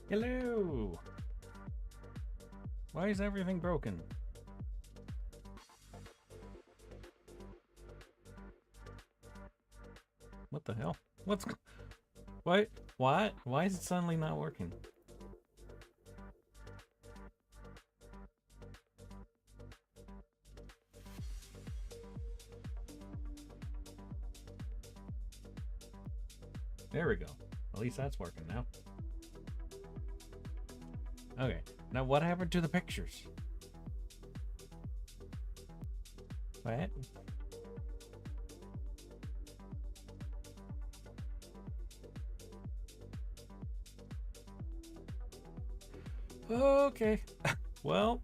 Hello! Why is everything broken? What the hell? What? What? Why is it suddenly not working? There we go. At least that's working now. Okay. Now what happened to the pictures? What? Okay. Well,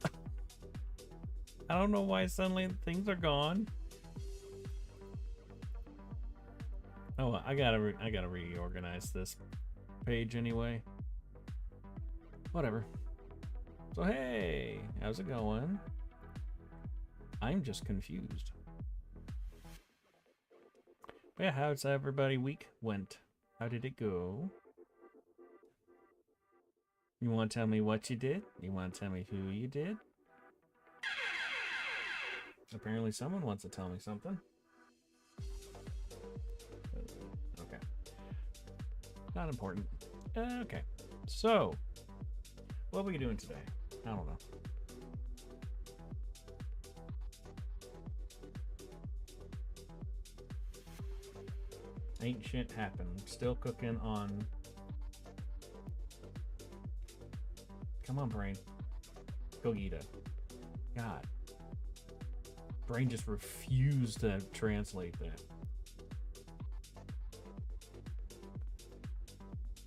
I don't know why suddenly things are gone. Oh, well, I gotta reorganize this page anyway. Whatever. So hey, how's it going? I'm just confused. But yeah, how's everybody week went? How did it go? You want to tell me what you did? You want to tell me who you did? Apparently someone wants to tell me something. Okay. Not important. Okay. So, what are we doing today? I don't know. Ain't shit happened. Still cooking on... Come on, brain. Gogeta. God. Brain just refused to translate that.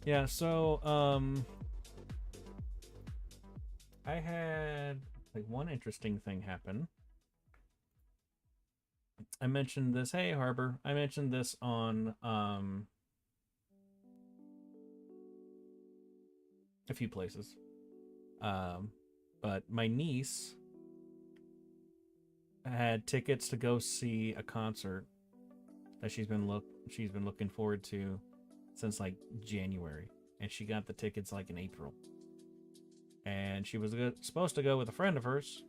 Yeah, so, I had, like, one interesting thing happen. I mentioned this, hey, Harbor, I mentioned this on, a few places. But my niece had tickets to go see a concert that she's been looking forward to since like January, and she got the tickets like in April. And she was supposed to go with a friend of hers.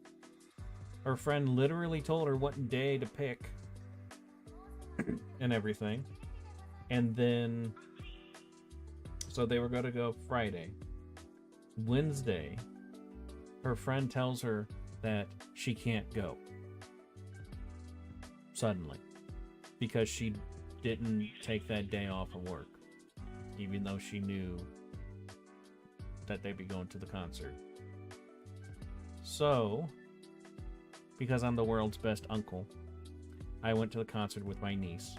Her friend literally told her what day to pick and everything. And then, so they were going to go Friday. Wednesday, her friend tells her that she can't go. Suddenly. Because she didn't take that day off of work. Even though she knew that they'd be going to the concert. So, because I'm the world's best uncle, I went to the concert with my niece.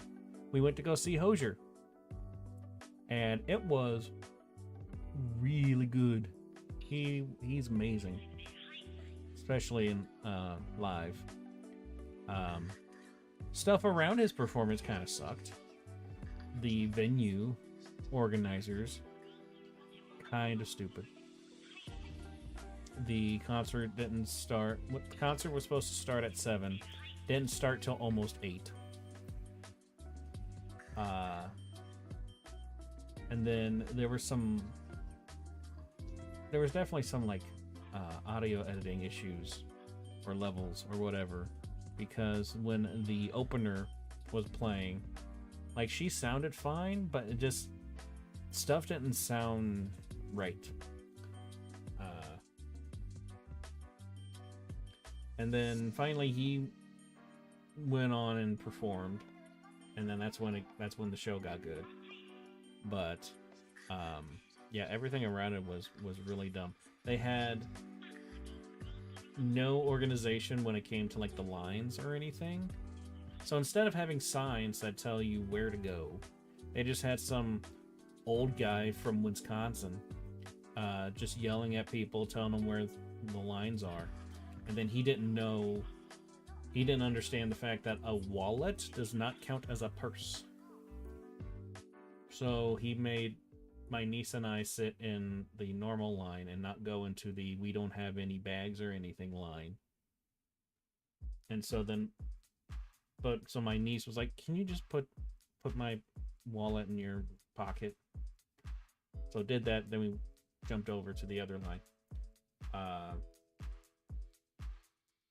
We went to go see Hosier. And it was really good. He's amazing. Especially in live. Stuff around his performance kind of sucked. The venue organizers, kind of stupid. The concert didn't start. The concert was supposed to start at 7. Didn't start till almost 8. And then there was definitely some like audio editing issues or levels or whatever, because when the opener was playing, like, she sounded fine, but it just, stuff didn't sound right. And then finally he went on and performed, and then that's when the show got good. But yeah, everything around it was really dumb. They had no organization when it came to like the lines or anything. So instead of having signs that tell you where to go, they just had some old guy from Wisconsin just yelling at people, telling them where the lines are. And then he didn't understand the fact that a wallet does not count as a purse. So he made my niece and I sit in the normal line and not go into the we don't have any bags or anything line. And so then, so my niece was like, can you just put my wallet in your pocket? So did that. Then jumped over to the other line.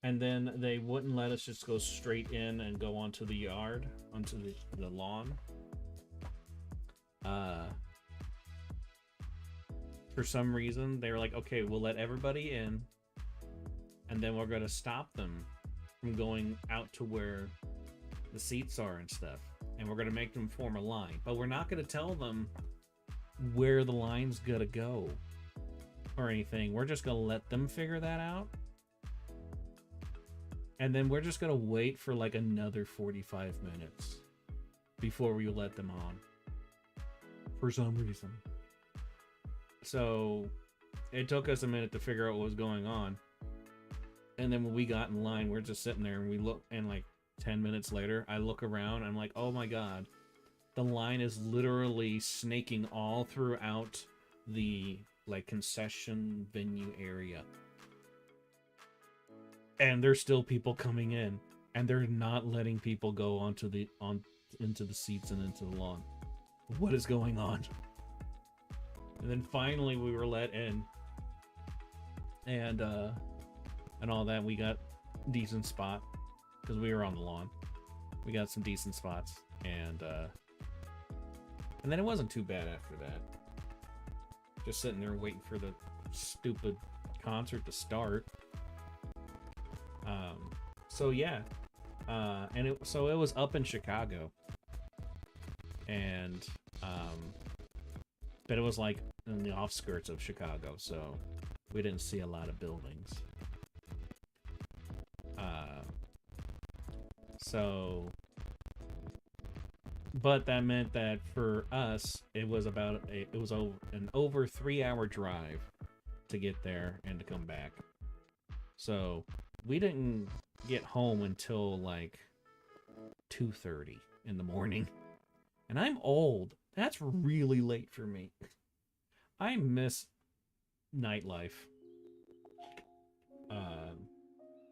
And then they wouldn't let us just go straight in and go onto the yard, onto the lawn. For some reason, they were like, okay, we'll let everybody in, and then we're going to stop them from going out to where the seats are and stuff. And we're going to make them form a line. But we're not going to tell them where the line's going to go or anything. We're just going to let them figure that out. And then we're just going to wait for like another 45 minutes before we let them on. For some reason. So it took us a minute to figure out what was going on. And then when we got in line, we're just sitting there and we look, and like 10 minutes later, I look around and I'm like, oh my God, the line is literally snaking all throughout the like concession venue area. And there's still people coming in, and they're not letting people go into the seats and into the lawn. What is going on? And then finally we were let in, and all that. We got decent spot because we were on the lawn. We got some decent spots, and then it wasn't too bad after that. Just sitting there waiting for the stupid concert to start. So yeah, and it was up in Chicago, and but it was like in the offskirts of Chicago, so we didn't see a lot of buildings. But that meant that for us, it was an over 3-hour drive to get there and to come back. So we didn't get home until like 2:30 in the morning. And I'm old. That's really late for me. I miss nightlife.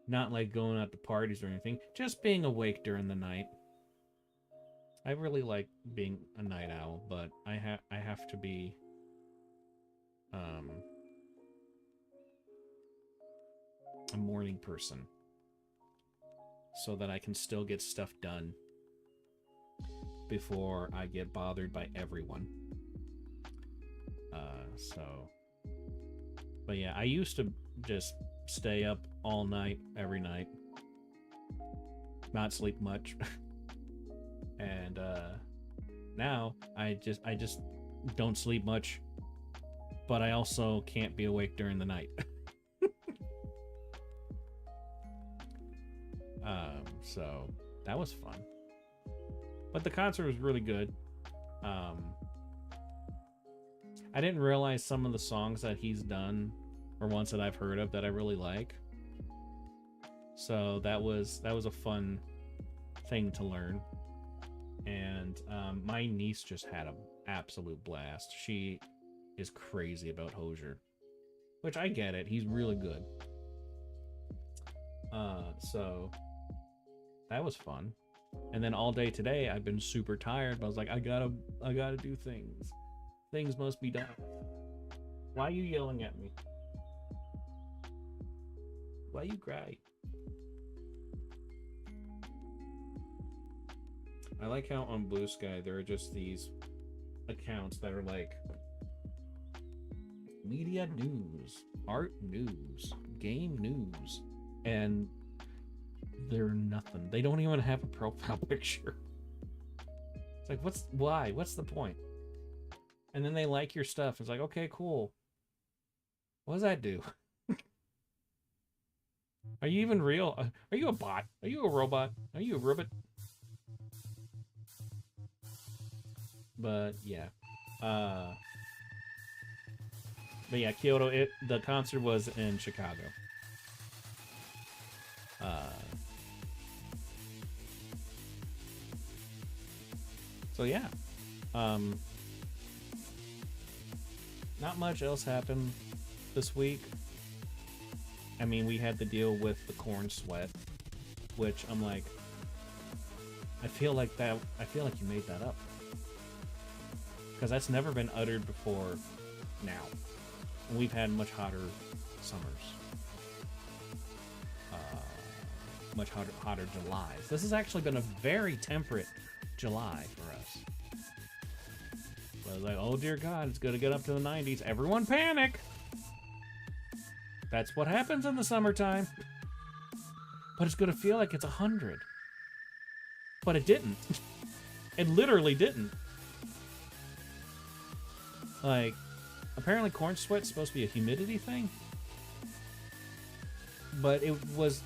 Not like going out to parties or anything, just being awake during the night. I really like being a night owl, but I have to be a morning person so that I can still get stuff done before I get bothered by everyone. But yeah, I used to just stay up all night, every night, not sleep much. And now I just don't sleep much, but I also can't be awake during the night. So that was fun. But the concert was really good. I didn't realize some of the songs that he's done or ones that I've heard of that I really like. So that was a fun thing to learn. And my niece just had an absolute blast. She is crazy about Hozier, which I get it. He's really good. So that was fun. And then all day today, I've been super tired. But I was like, I gotta do things. Things must be done. Why are you yelling at me? Why you cry? I like how on Blue Sky there are just these accounts that are like media news, art news, game news, and they're nothing. They don't even have a profile picture. It's like, why? What's the point? And then they like your stuff. It's like, okay, cool. What does that do? Are you even real? Are you a bot? Are you a robot? Are you a robot? But yeah. But yeah, Kyoto, the concert was in Chicago. So yeah. Not much else happened this week. I mean, we had to deal with the corn sweat, which I'm like, I feel like you made that up. Because that's never been uttered before now. we've had much hotter summers. Much hotter Julys. This has actually been a very temperate July for us. But I was like, oh dear God, it's going to get up to the 90s. Everyone panic! That's what happens in the summertime. But it's going to feel like it's 100. But it didn't. It literally didn't. Like, apparently corn sweat's supposed to be a humidity thing. But it was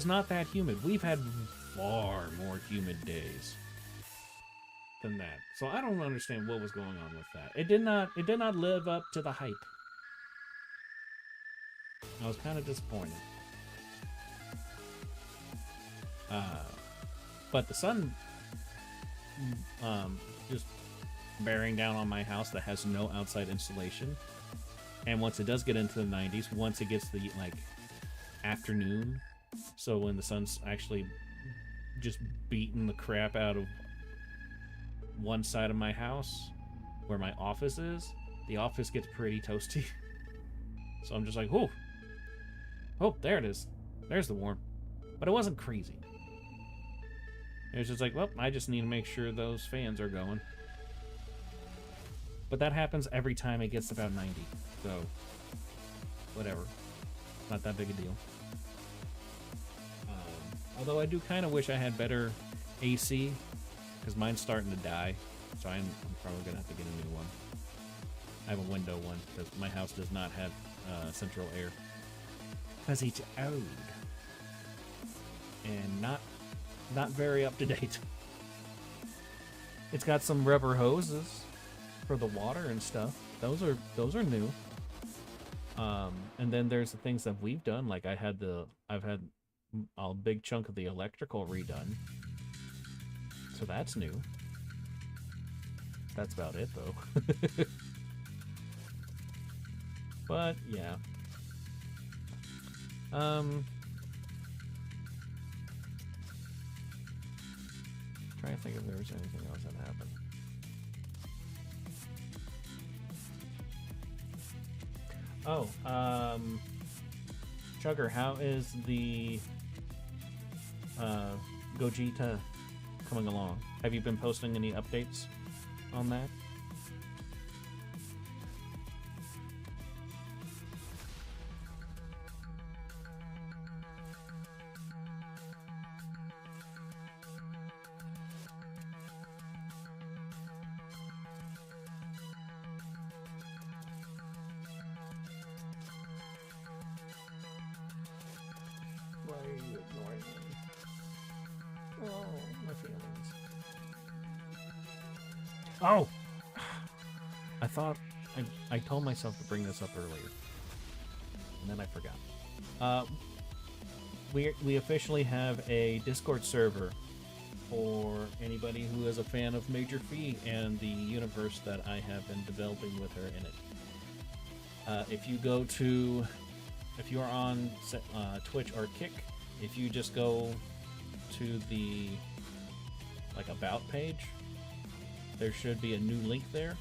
not that humid. We've had far more humid days than that. So I don't understand what was going on with that. It did not live up to the hype. I was kind of disappointed. But the sun just bearing down on my house that has no outside insulation. And once it does get into the 90s, once it gets the like afternoon, so when the sun's actually just beating the crap out of one side of my house where my office is, the office gets pretty toasty. So I'm just like, oh, there it is. There's the warm. But it wasn't crazy. It was just like, well, I just need to make sure those fans are going. But that happens every time it gets about 90. So, whatever. Not that big a deal. Although I do kind of wish I had better AC, because mine's starting to die. So I'm probably going to have to get a new one. I have a window one, because my house does not have central air. Because it's old. And not very up to date. It's got some rubber hoses for the water and stuff. Those are new. And then there's the things that we've done. Like I've had a big chunk of the electrical redone. So that's new. That's about it though. But yeah. Trying to think if there was anything else that happened. Oh, Chugger, how is the Gogeta coming along? Have you been posting any updates on that? Oh! I thought I told myself to bring this up earlier. And then I forgot. We officially have a Discord server for anybody who is a fan of Major Phee and the universe that I have been developing with her in it. If you are on Twitch or Kick, if you just go to the about page, there should be a new link there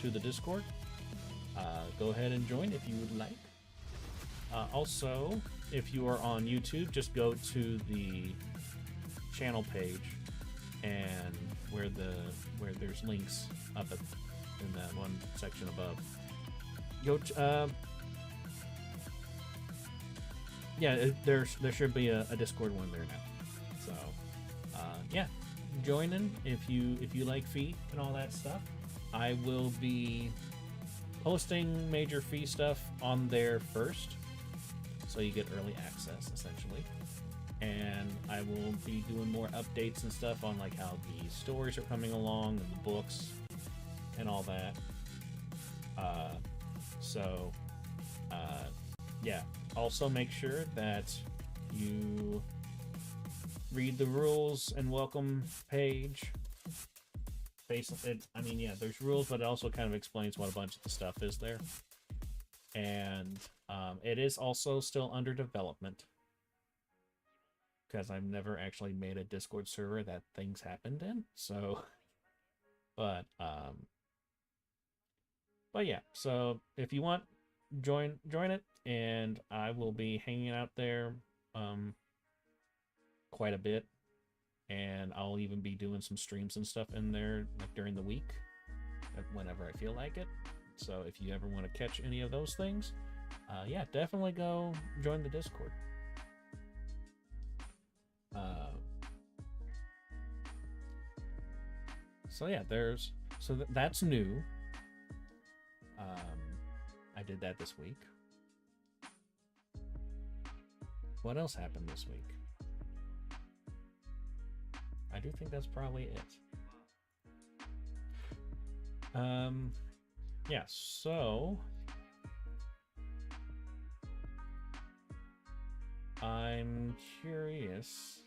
to the Discord. Go ahead and join if you would like. Also, if you are on YouTube, just go to the channel page and where there's links up in that one section above. There should be a Discord one there now. So yeah, join in if you like Phee and all that stuff. I will be posting Major Phee stuff on there first, so you get early access essentially. And I will be doing more updates and stuff on how the stories are coming along and the books and all that. Yeah. Also make sure that you read the rules and welcome page. There's rules, but it also kind of explains what a bunch of the stuff is there. And it is also still under development, because I've never actually made a Discord server that things happened in. So, but yeah. So if you want join it, and I will be hanging out there quite a bit, and I'll even be doing some streams and stuff in there like during the week, whenever I feel like it. So if you ever want to catch any of those things, yeah, definitely go join the Discord. So yeah, that's new. I did that this week. What else happened this week? I do think that's probably it. Yeah, so I'm curious.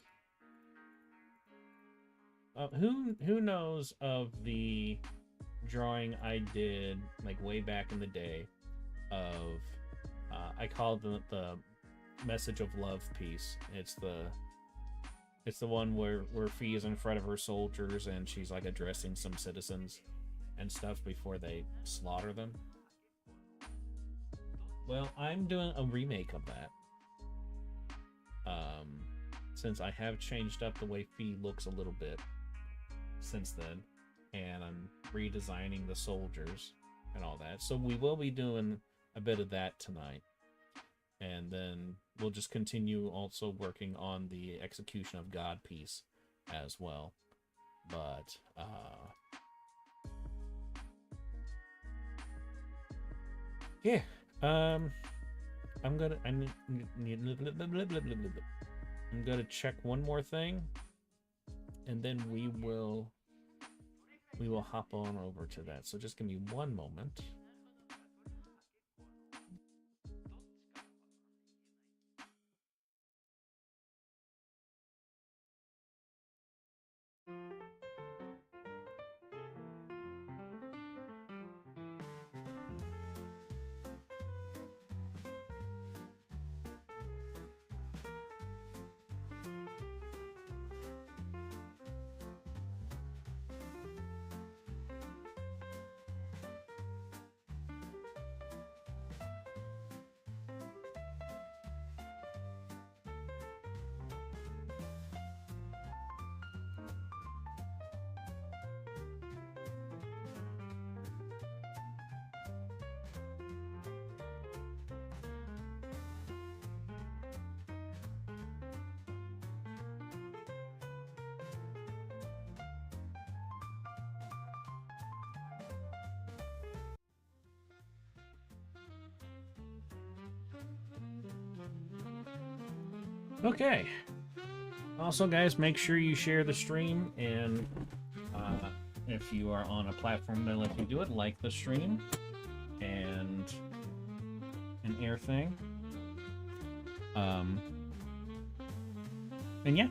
Who knows of the drawing I did like way back in the day of I called the message of love piece. It's the one where Phee is in front of her soldiers and she's like addressing some citizens and stuff before they slaughter them. Well, I'm doing a remake of that. Since I have changed up the way Phee looks a little bit since then, and I'm redesigning the soldiers and all that. So we will be doing a bit of that tonight. And then we'll just continue also working on the Execution of God piece as well. But yeah, I'm gonna check one more thing, and then we will hop on over to that. So just give me one moment. Okay. Also, guys, make sure you share the stream, and if you are on a platform that lets you do it, like the stream and everything. And yeah,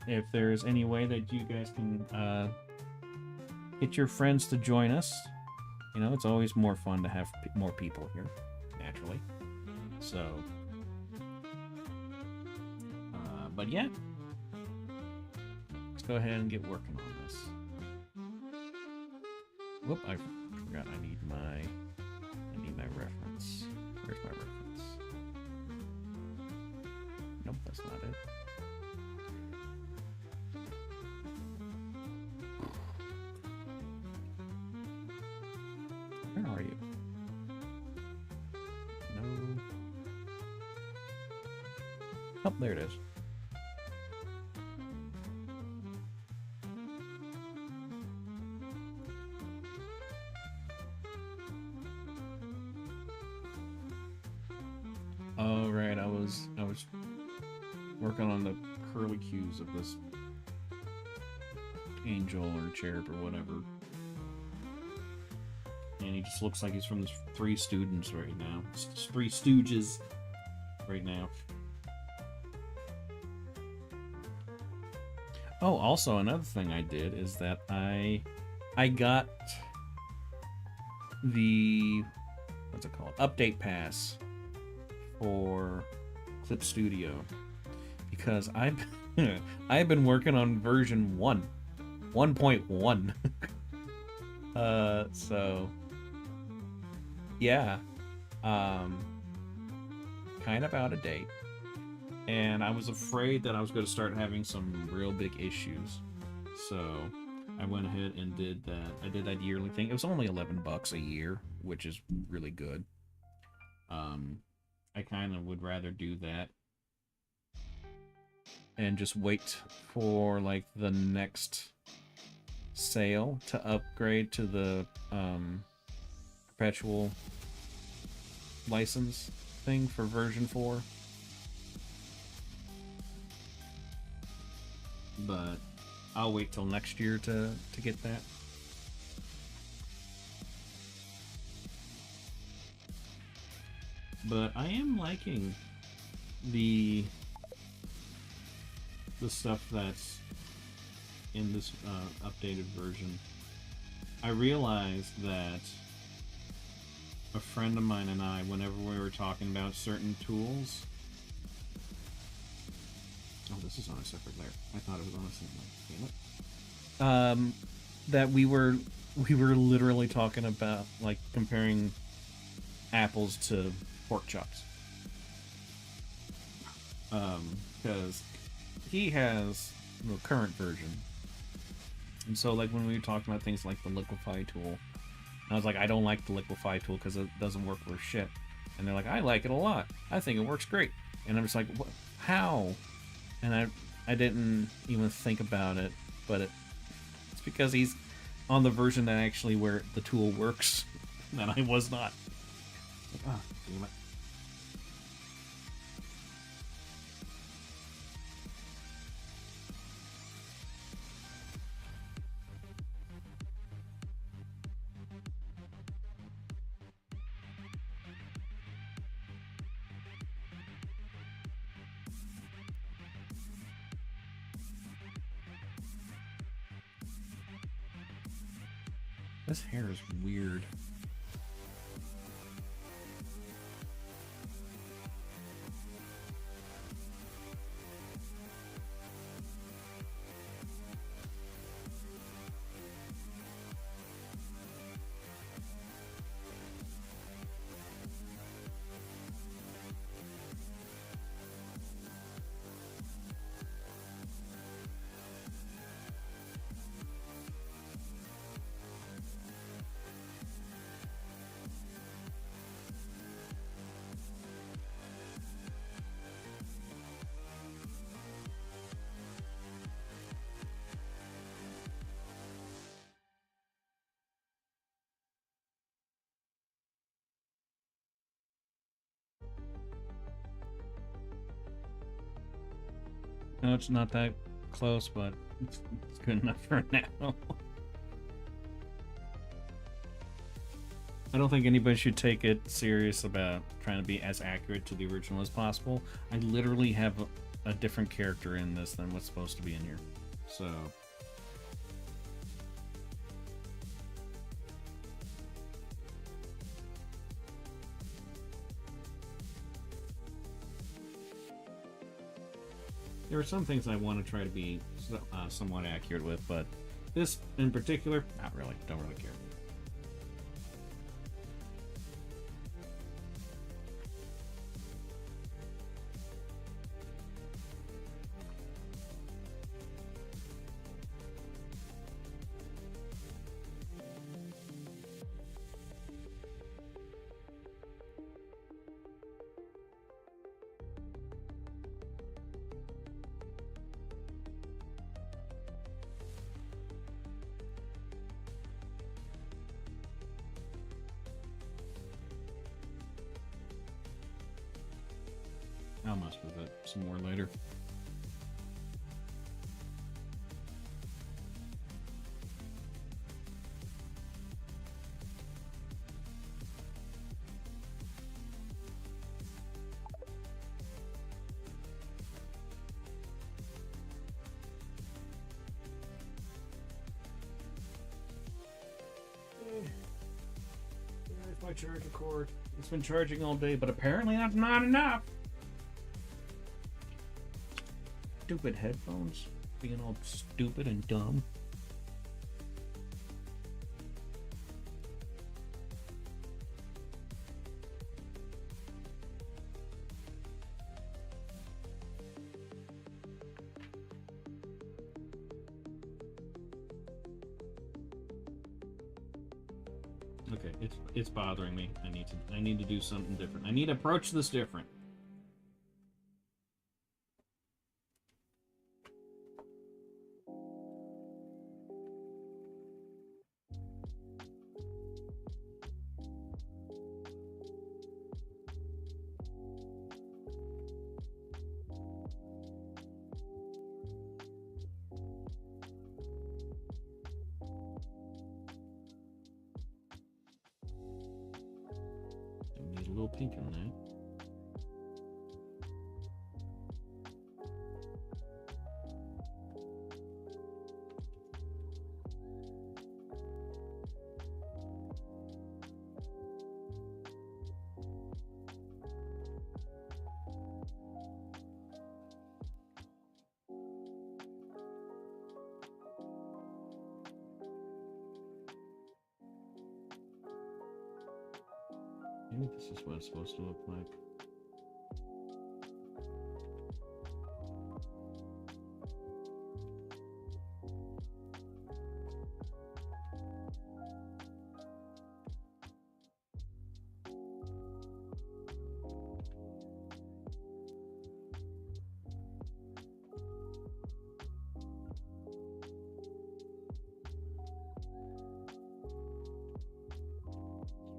if there's any way that you guys can get your friends to join us, you know, it's always more fun to have more people here, naturally. So. But yeah, let's go ahead and get working on this. Whoop, I forgot I need my reference. Where's my reference? Nope, that's not it. Where are you? No. Oh, there it is. Oh, right, I was working on the curlicues of this angel or cherub or whatever. And he just looks like he's from the Three Students right now. Three Stooges right now. Oh, also another thing I did is that I got the, what's it called? Update pass for Clip Studio, because I've been working on version 1.1. So Yeah, um, kind of out of date, and I was afraid that I was going to start having some real big issues. So I went ahead and did that. I did that yearly thing. It was only $11 a year, which is really good. Um, I kind of would rather do that and just wait for like the next sale to upgrade to the perpetual license thing for version 4. But I'll wait till next year to get that. But I am liking the stuff that's in this updated version. I realized that a friend of mine and I, whenever we were talking about certain tools... Oh, this is on a separate layer. I thought it was on a same layer. Damn it. That we were literally talking about, like, comparing apples to pork chops. Because he has the current version. And so, like, when we were talking about things like the liquefy tool, I was like, I don't like the liquefy tool because it doesn't work worth shit. And they're like, I like it a lot. I think it works great. And I'm just like, what? How? And I didn't even think about it, but it's because he's on the version that actually where the tool works, and I was not. Like, oh, damn it. This hair is weird. No, it's not that close, but it's good enough for now. I don't think anybody should take it serious about trying to be as accurate to the original as possible. I literally have a different character in this than what's supposed to be in here. So... there are some things I want to try to be somewhat accurate with, but this in particular, not really. Don't really care. I'll mess with it some more later. There's my charger cord. It's been charging all day, but apparently that's not enough. Stupid headphones, being all stupid and dumb. Okay, it's bothering me. I need to do something different. I need to approach this different. Need a little pink in that. Maybe this is what it's supposed to look like.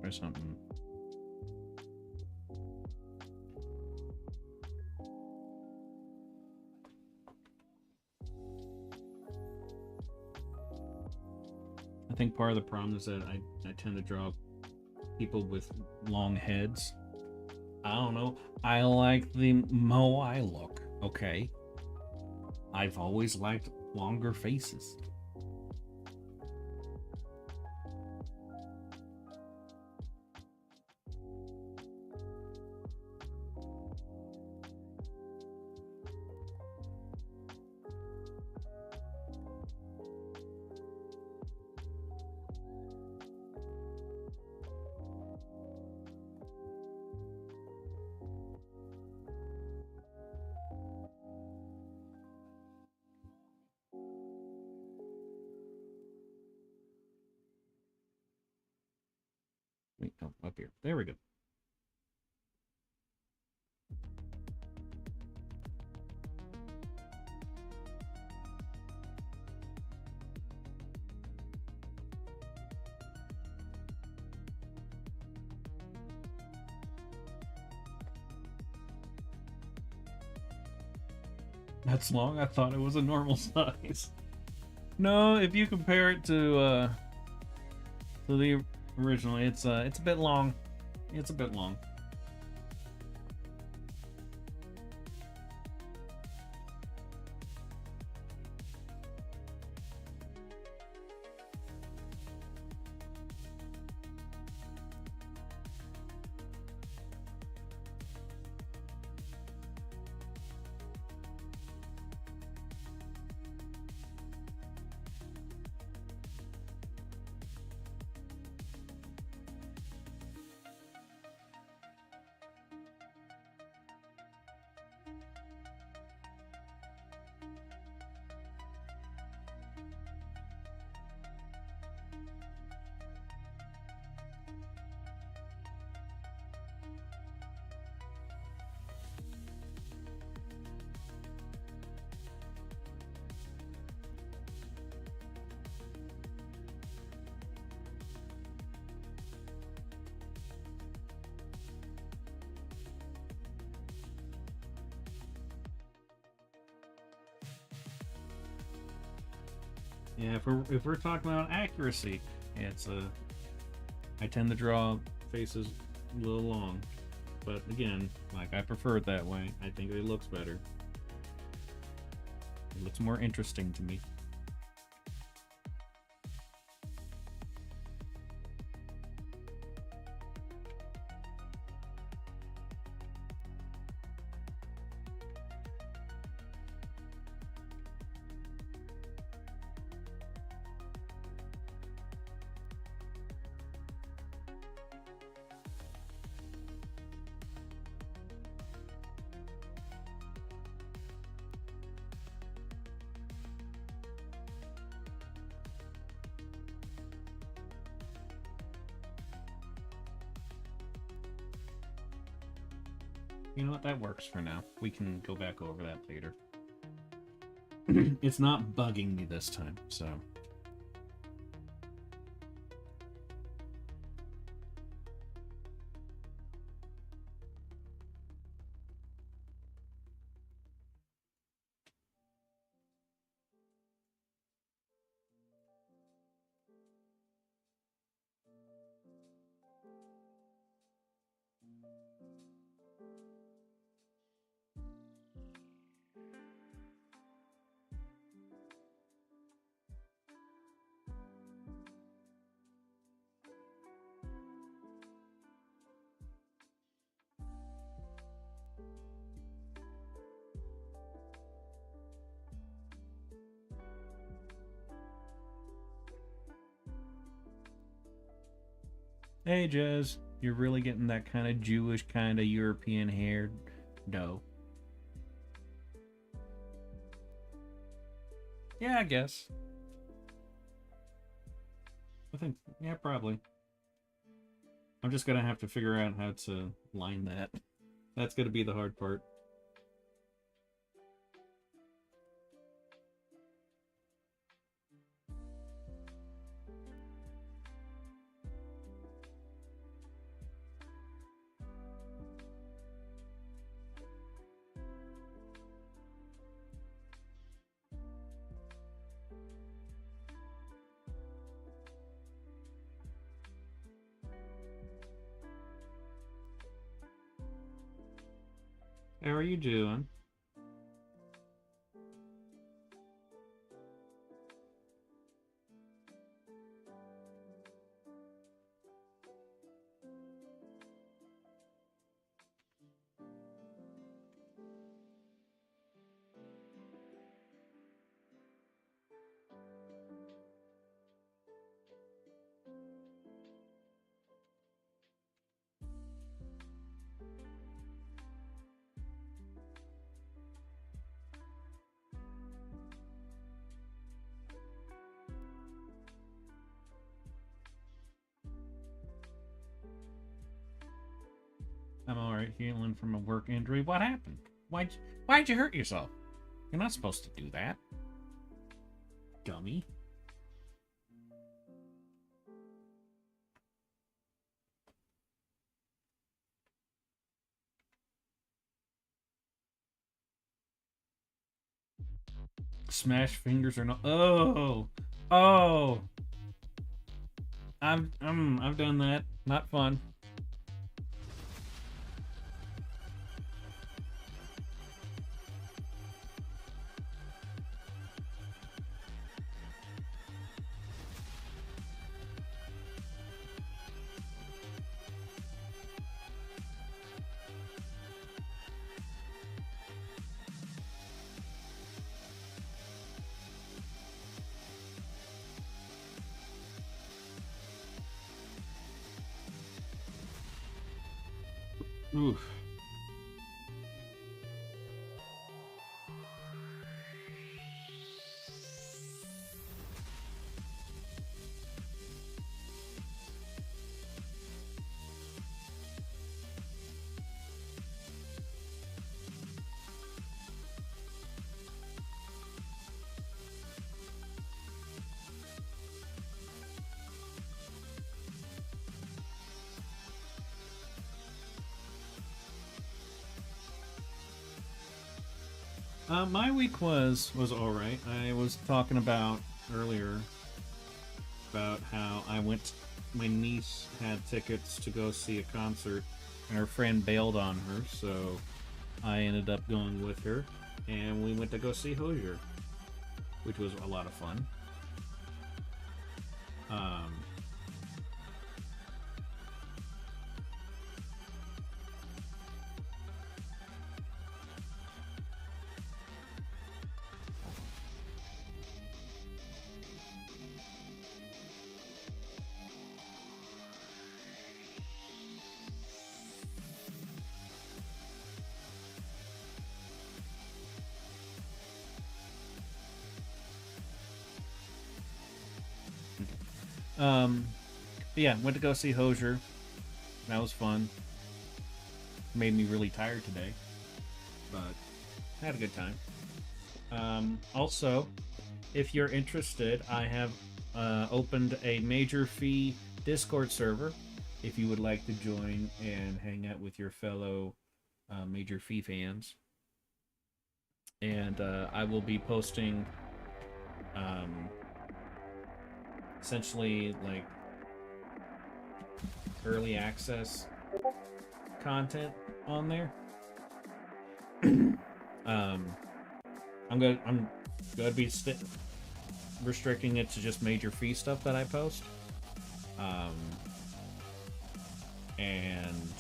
Or something. I think part of the problem is that I tend to draw people with long heads. I don't know. I like the Moai look, okay? I've always liked longer faces. Wait, no, up here. There we go. That's long? I thought it was a normal size. No, if you compare it to the original, it's a bit long. It's a bit long. Yeah, if we're talking about accuracy, it's I tend to draw faces a little long, but again, like I prefer it that way. I think it looks better. It looks more interesting to me. You know what? That works for now. We can go back over that later. It's not bugging me this time, so... Hey, Jez, you're really getting that kind of Jewish, kind of European hair dough. Yeah, I guess. I think, yeah, probably. I'm just gonna have to figure out how to line that. That's gonna be the hard part. How are you doing? I'm alright, healing from a work injury. What happened? Why'd you hurt yourself? You're not supposed to do that. Dummy. Smash fingers or not? Oh, oh. I've done that. Not fun. Oof. My week was all right. I was talking about earlier about how I went. My niece had tickets to go see a concert, and her friend bailed on her, so I ended up going with her, and we went to go see Hozier, which was a lot of fun. Um, but yeah, went to go see Hozier. That was fun. made me really tired today, but I had a good time. Also, if you're interested, I have opened a Major Phee Discord server. If you would like to join and hang out with your fellow Major Phee fans, and I will be posting essentially like early access content on there. I'm gonna be restricting it to just Major Phee stuff that I post, and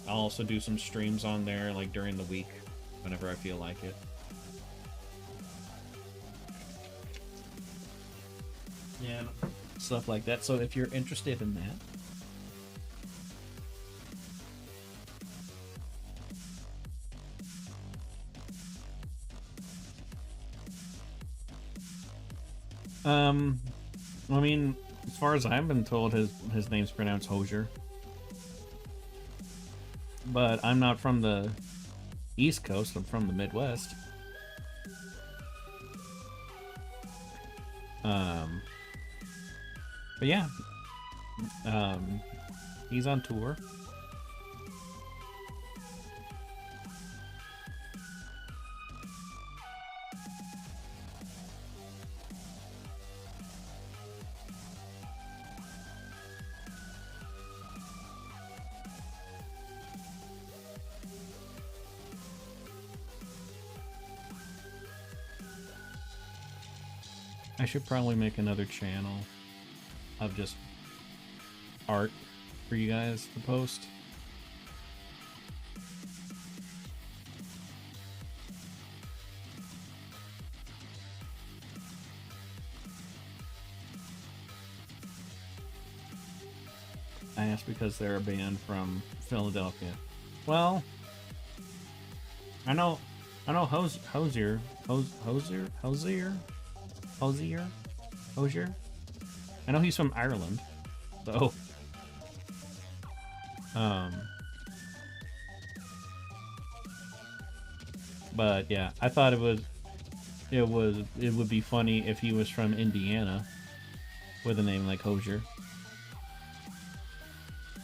I'll also do some streams on there like during the week whenever I feel like it. Yeah, stuff like that. So if you're interested in that. I mean, as far as I've been told, his name's pronounced Hosier. But I'm not from the East Coast, I'm from the Midwest. But yeah. He's on tour. I should probably make another channel of just art for you guys to post. I asked because they're a band from Philadelphia. Well, I know Hosier. I know he's from Ireland, so but yeah, I thought it would be funny if he was from Indiana with a name like Hosier,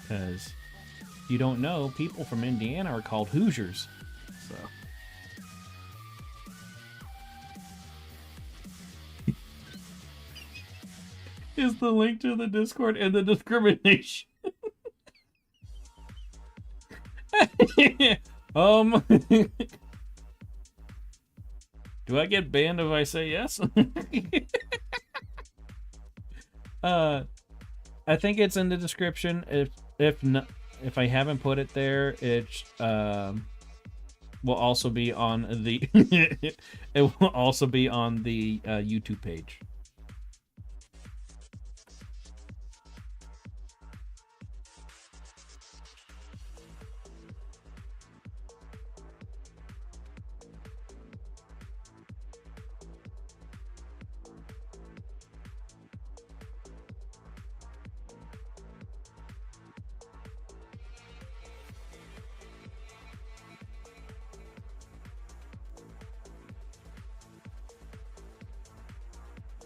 because you don't know, people from Indiana are called Hoosiers, so. Is the link to the Discord and the discrimination. Do I get banned if I say yes? I think it's in the description. If I haven't put it there, it will also be on the it will also be on the YouTube page.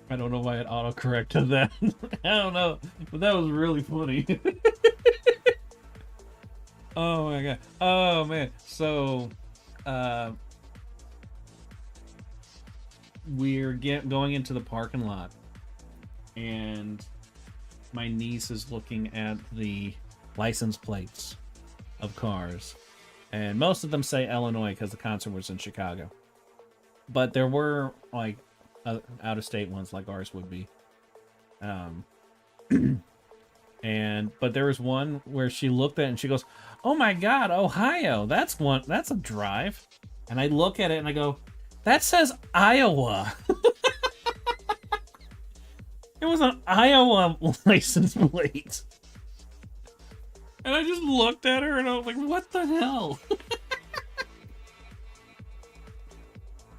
I don't know why it auto-corrected that. I don't know, but that was really funny. Oh my god. Oh man. So, we're going into the parking lot, and my niece is looking at the license plates of cars, and most of them say Illinois because the concert was in Chicago. But there were like out-of-state ones like ours would be. But there was one where she looked at it and she goes, "Oh my god, Ohio, that's a drive." And I look at it and I go, "That says Iowa." It was an Iowa license plate. And I just looked at her and I was like, what the hell?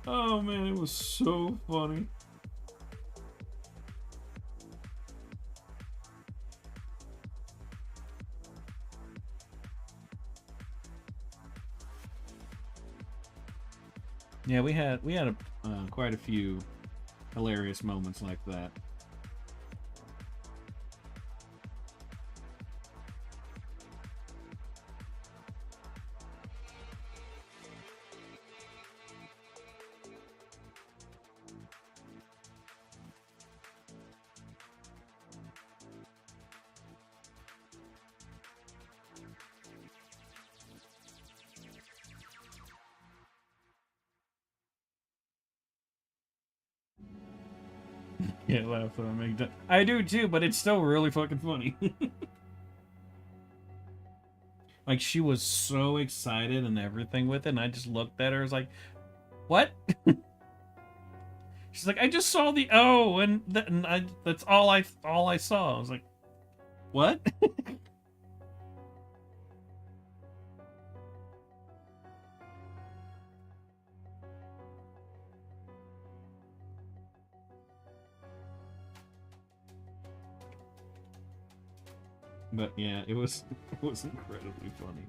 Oh man, it was so funny. Yeah, we had quite a few hilarious moments like that. Yeah, laugh when I make that. I do too, but it's still really fucking funny. Like she was so excited and everything with it, and I just looked at her. I was like, "What?" She's like, "I just saw the O, and that's all I saw." I was like, "What?" But yeah, it was it was incredibly funny.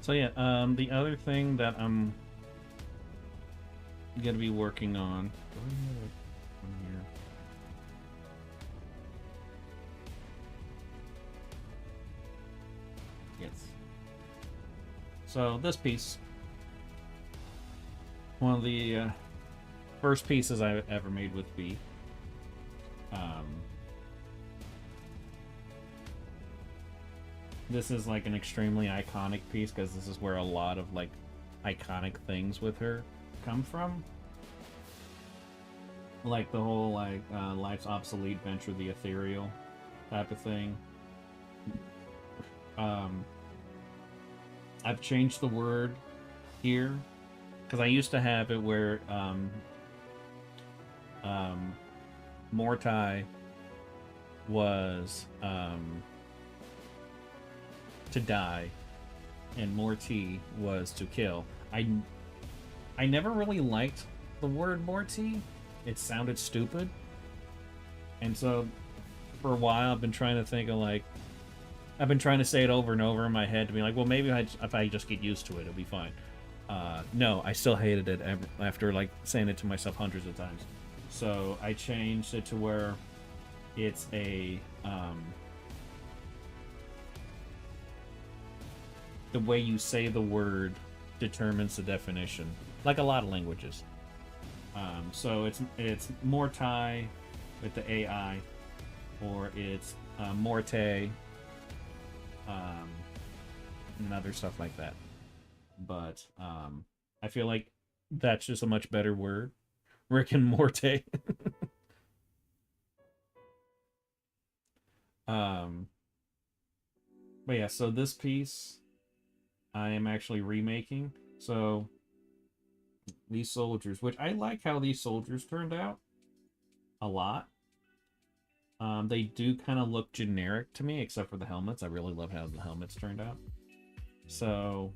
So yeah, the other thing that I'm gonna be working on. Yes. So this piece, one of the first pieces I ever made with Phee. Um, this is like an extremely iconic piece because this is where a lot of like iconic things with her come from. Like the whole like life's obsolete, venture the ethereal type of thing. Um, I've changed the word here because I used to have it where um, Mortai was to die and Morty was to kill. I never really liked the word Morty. It sounded stupid. And so for a while I've been trying to think of like I've been trying to say it over and over in my head to be like, well, maybe if I just get used to it, it'll be fine. No, I still hated it after like saying it to myself hundreds of times. So I changed it to where it's a the way you say the word determines the definition, like a lot of languages. So it's Mortai with the AI, or it's Morte, and other stuff like that. But I feel like that's just a much better word, Rick and Morte. um, but yeah, so this piece I am actually remaking. So these soldiers, which I like how these soldiers turned out a lot. They do kind of look generic to me, except for the helmets. I really love how the helmets turned out. So,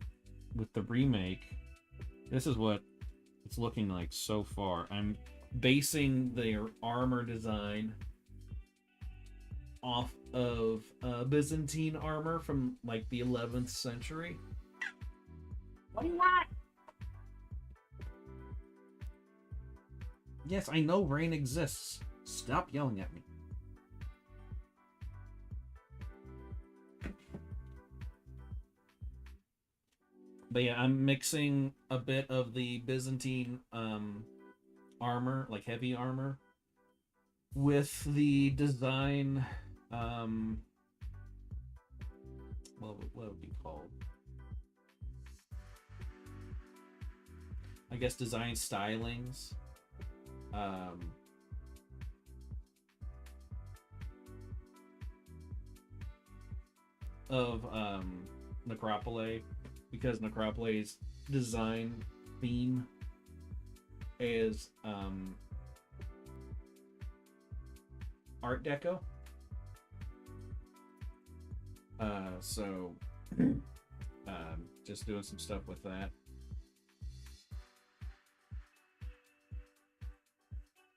with the remake, this is what it's looking like so far. I'm basing their armor design off of Byzantine armor from like the 11th century. What do you want? Yes, I know rain exists. Stop yelling at me. But yeah, I'm mixing a bit of the Byzantine armor, like heavy armor, with the design. What would be called? I guess design stylings. Um, of Necropole, because Necropole's design theme is Art Deco. So just doing some stuff with that.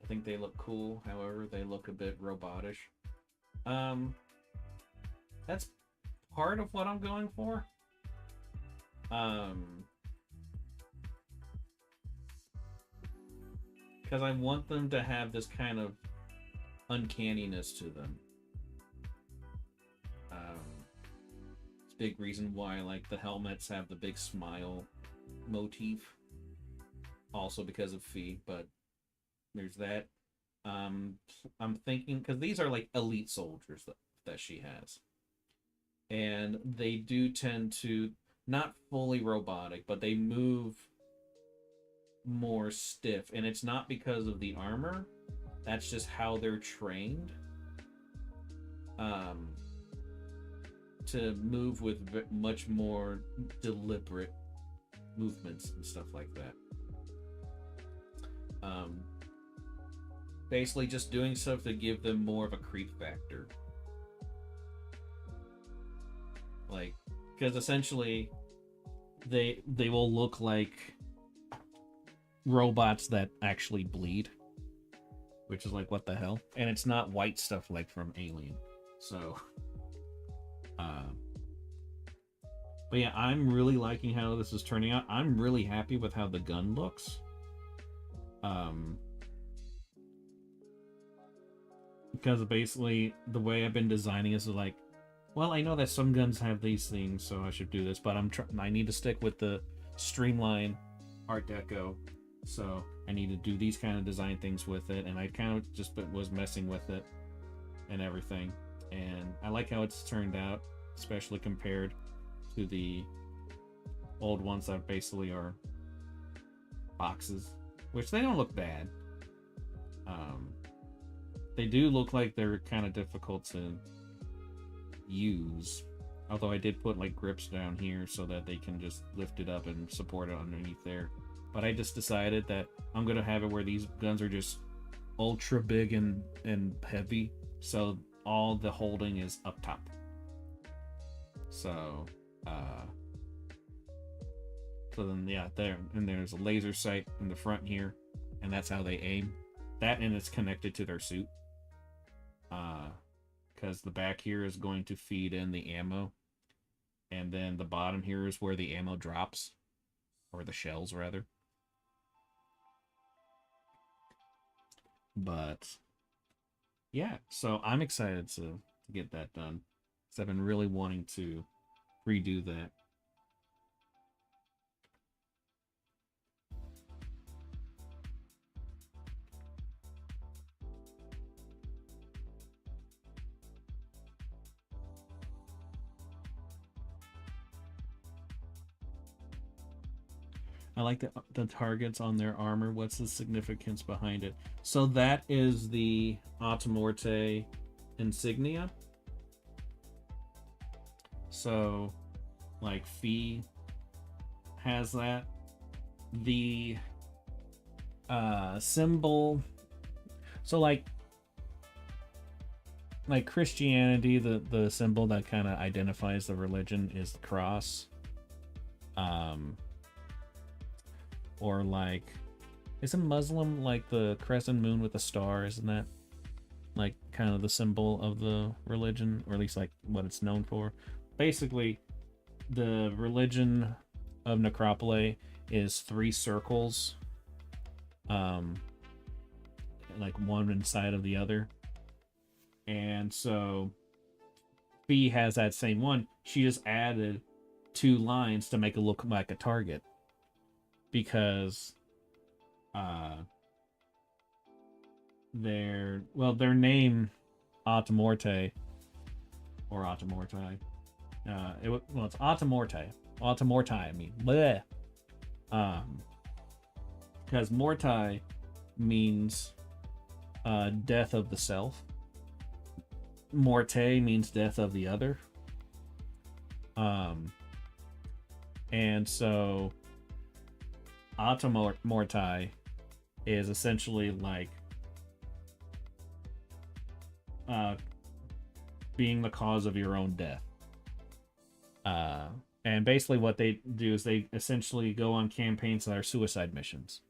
I think they look cool. However, they look a bit robotish. That's part of what I'm going for. Because I want them to have this kind of uncanniness to them. It's a big reason why like the helmets have the big smile motif. Also because of Phee, but there's that. I'm thinking because these are like elite soldiers that she has, and they do tend to not fully robotic, but they move more stiff, and it's not because of the armor. That's just how they're trained. To move with much more deliberate movements and stuff like that. Basically just doing stuff to give them more of a creep factor. Like, because essentially they will look like robots that actually bleed, which is like, what the hell? And it's not white stuff like from Alien. So but yeah, I'm really liking how this is turning out. I'm really happy with how the gun looks. Because basically the way I've been designing is like, well, I know that some guns have these things, so I should do this, but I need to stick with the streamline Art Deco, so I need to do these kind of design things with it, and I kind of just was messing with it and everything, and I like how it's turned out, especially compared to the old ones that basically are boxes, which they don't look bad. They do look like they're kind of difficult to use, although I did put like grips down here so that they can just lift it up and support it underneath there. But I just decided that I'm gonna have it where these guns are just ultra big and heavy, so all the holding is up top. So then yeah, there's a laser sight in the front here, and that's how they aim. That, and it's connected to their suit. Because the back here is going to feed in the ammo, and then the bottom here is where the ammo drops, or the shells rather. But yeah, so I'm excited to get that done, because I've been really wanting to redo that. I like the targets on their armor. What's the significance behind it? So that is the Automorte insignia. So, like, Phee has that. The symbol. So, like Christianity, the symbol that kind of identifies the religion is the cross. Or like, isn't Muslim like the crescent moon with a star? Isn't that like kind of the symbol of the religion, or at least like what it's known for? Basically, the religion of Necropole is 3 circles, like one inside of the other. And so Phee has that same one. She just added 2 lines to make it look like a target. Because their name Automorte or Automortai. It's Automorte. Automortai, I mean. Bleh. Because Mortai means death of the self. Morte means death of the other. And so Automortai is essentially like being the cause of your own death. And basically what they do is they essentially go on campaigns that are suicide missions.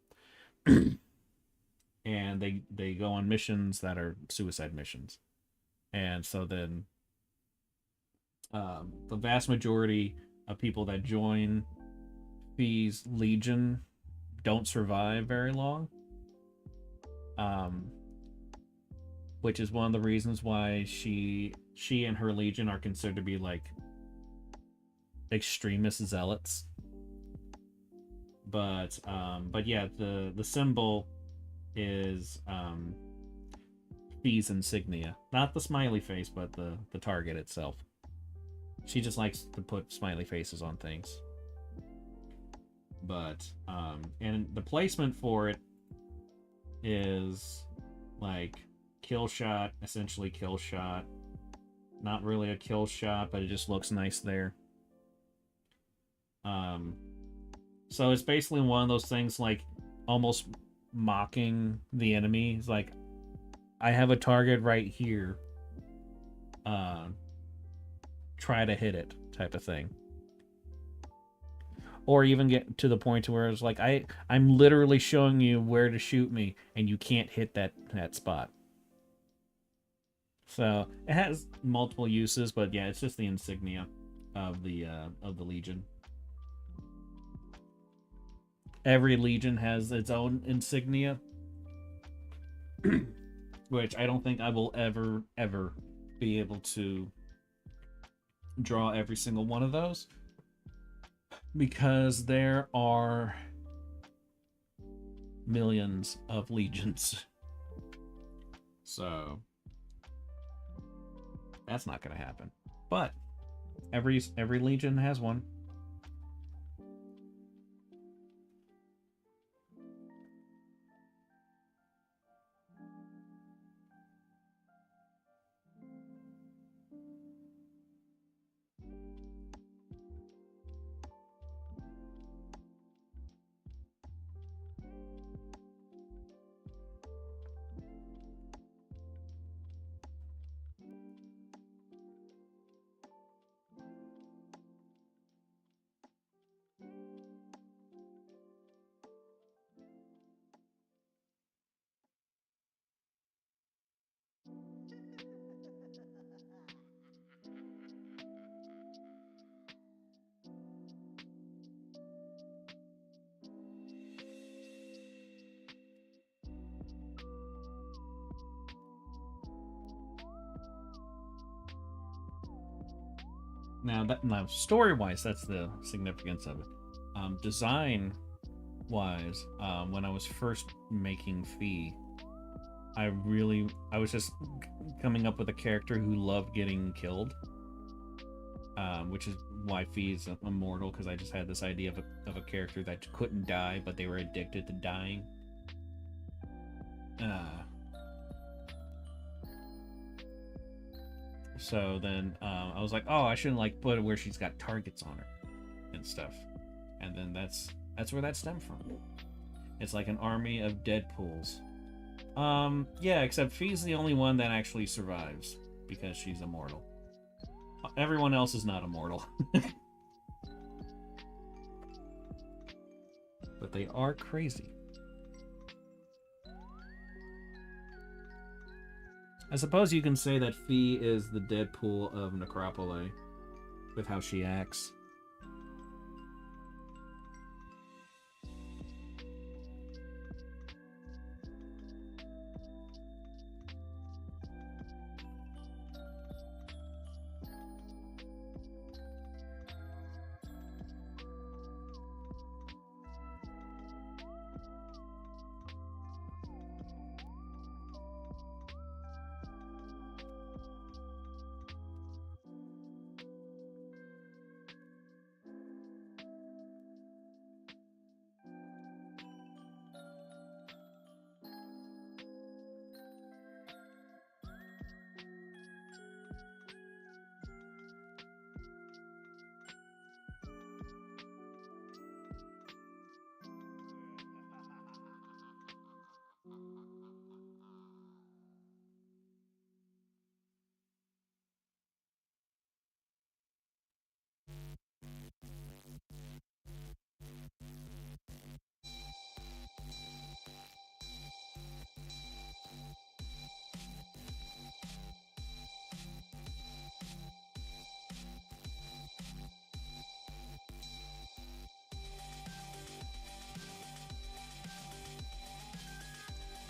And they go on missions that are suicide missions. And so then the vast majority of people that join Fee's Legion don't survive very long. Which is one of the reasons why she and her Legion are considered to be like extremist zealots. But yeah, the symbol is Fee's insignia. Not the smiley face, but the target itself. She just likes to put smiley faces on things. But and the placement for it is like kill shot, essentially kill shot. Not really a kill shot, but it just looks nice there. So it's basically one of those things like almost mocking the enemy. It's like, I have a target right here. Try to hit it, type of thing. Or even get to the point where it's like, I'm literally showing you where to shoot me, and you can't hit that spot. So it has multiple uses, but yeah, it's just the insignia of the Legion. Every Legion has its own insignia, which I don't think I will ever be able to draw every single one of those, because there are millions of legions. So that's not going to happen. But every legion has one. Now story-wise, that's the significance of it. Design-wise, when I was first making Phee, I was just coming up with a character who loved getting killed, which is why Phee's immortal, because I just had this idea of a character that couldn't die, but they were addicted to dying. So then I was like, oh, I shouldn't like put it where she's got targets on her and stuff. And then that's where that stemmed from. It's like an army of Deadpools. Yeah, except Fee's the only one that actually survives because she's immortal. Everyone else is not immortal. But they are crazy. I suppose you can say that Phee is the Deadpool of Necropole with how she acts.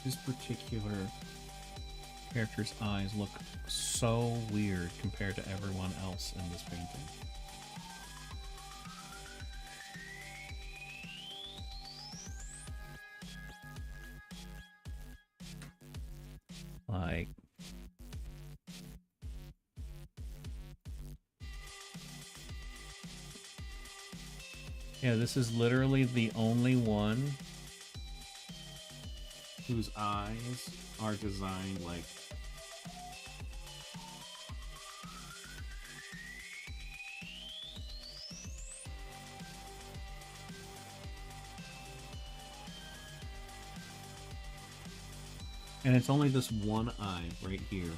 This particular character's eyes look so weird compared to everyone else in this painting. Like, yeah, this is literally the only one whose eyes are designed like and it's only this one eye right here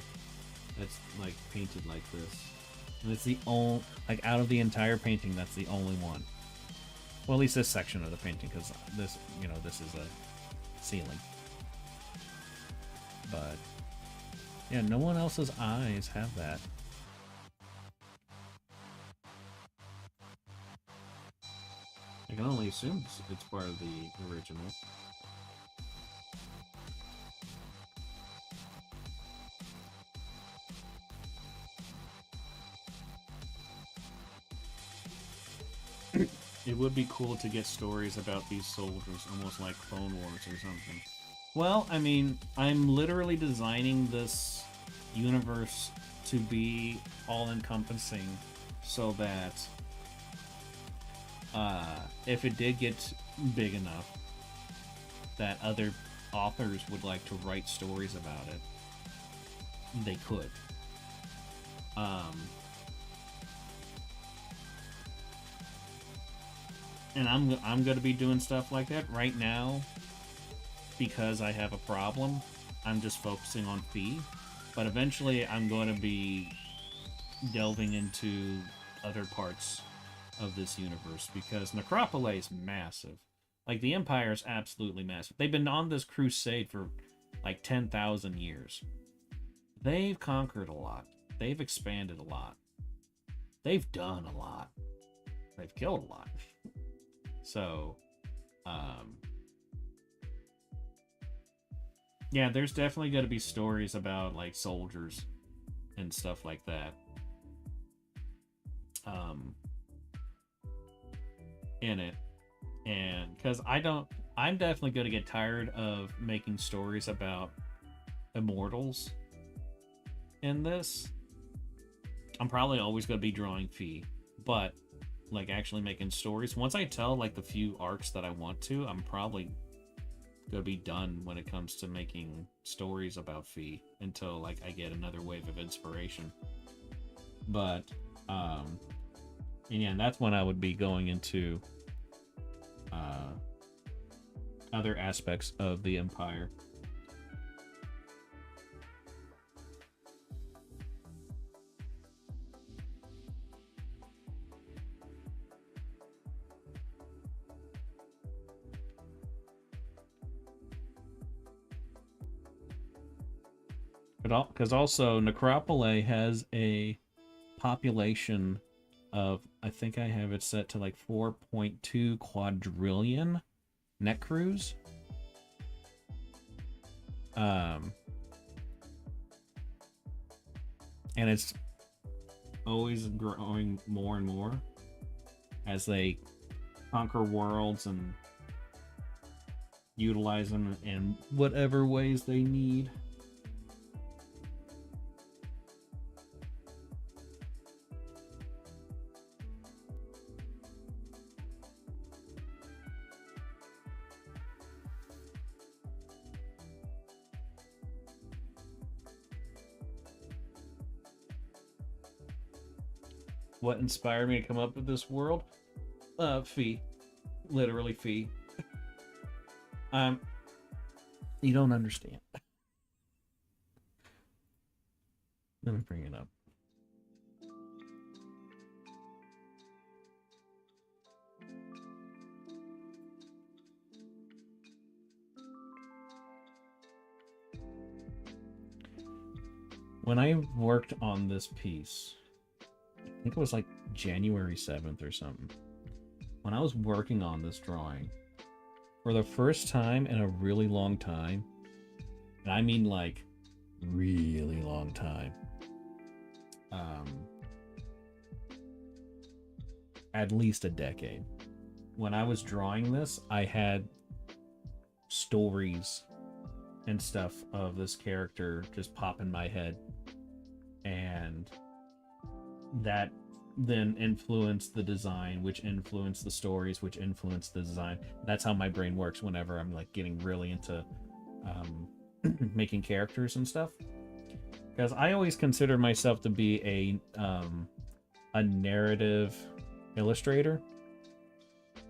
that's like painted like this. And it's the only, like out of the entire painting, that's the only one. Well, at least this section of the painting, because this, you know, this is a ceiling. But yeah, no one else's eyes have that. I can only assume it's part of the original. It would be cool to get stories about these soldiers, almost like Clone Wars or something. Well, I mean, I'm literally designing this universe to be all-encompassing so that if it did get big enough that other authors would like to write stories about it, they could. And I'm going to be doing stuff like that right now because I have a problem. I'm just focusing on Phee, but eventually I'm going to be delving into other parts of this universe because Necropole is massive. Like, the Empire is absolutely massive. They've been on this crusade for like 10,000 years. They've conquered a lot. They've expanded a lot. They've done a lot. They've killed a lot. So, yeah, there's definitely going to be stories about, like, soldiers and stuff like that. In it. And, because I'm definitely going to get tired of making stories about immortals in this. I'm probably always going to be drawing Phee, but like actually making stories. Once I tell like the few arcs that I want to, I'm probably gonna be done when it comes to making stories about Phee until like I get another wave of inspiration. But and yeah, and that's when I would be going into other aspects of the Empire. Because also Necropole has a population of, I think I have it set to like 4.2 quadrillion necrus. And it's always growing more and more as they conquer worlds and utilize them in whatever ways they need. What inspired me to come up with this world? Phee. Literally Phee. You don't understand. Let me bring it up. When I worked on this piece, I think it was like January 7th or something. When I was working on this drawing, for the first time in a really long time, And I mean like really long time. At least a decade. When I was drawing this, I had stories and stuff of this character just pop in my head, and that then influenced the design, which influenced the stories, which influenced the design. That's how my brain works whenever I'm like getting really into making characters and stuff, because I always consider myself to be a narrative illustrator.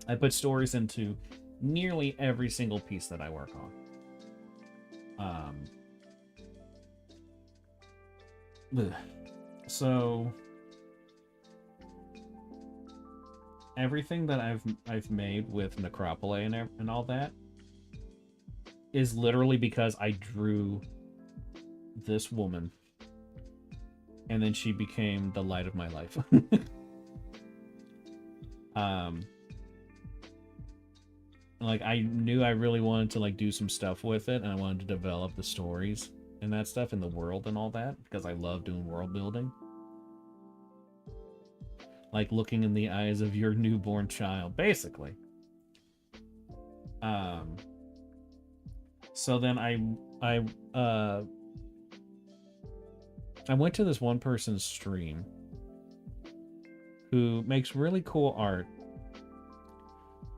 I put stories into nearly every single piece that I work on. So everything that I've made with Necropole and all that is literally because I drew this woman, and then she became the light of my life. Like I knew I really wanted to like do some stuff with it, and I wanted to develop the stories and that stuff in the world and all that, because I love doing world building. Like looking in the eyes of your newborn child, basically. So then I went to this one person's stream who makes really cool art,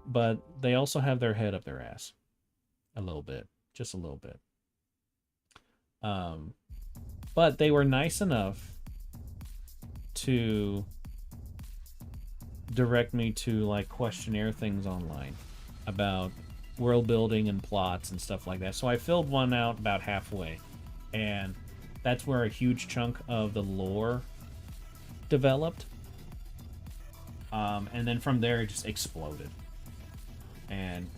but they also have their head up their ass a little bit, just a little bit. But they were nice enough to direct me to like questionnaire things online about world building and plots and stuff like that. So I filled one out about halfway, and that's where a huge chunk of the lore developed. And then from there it just exploded. And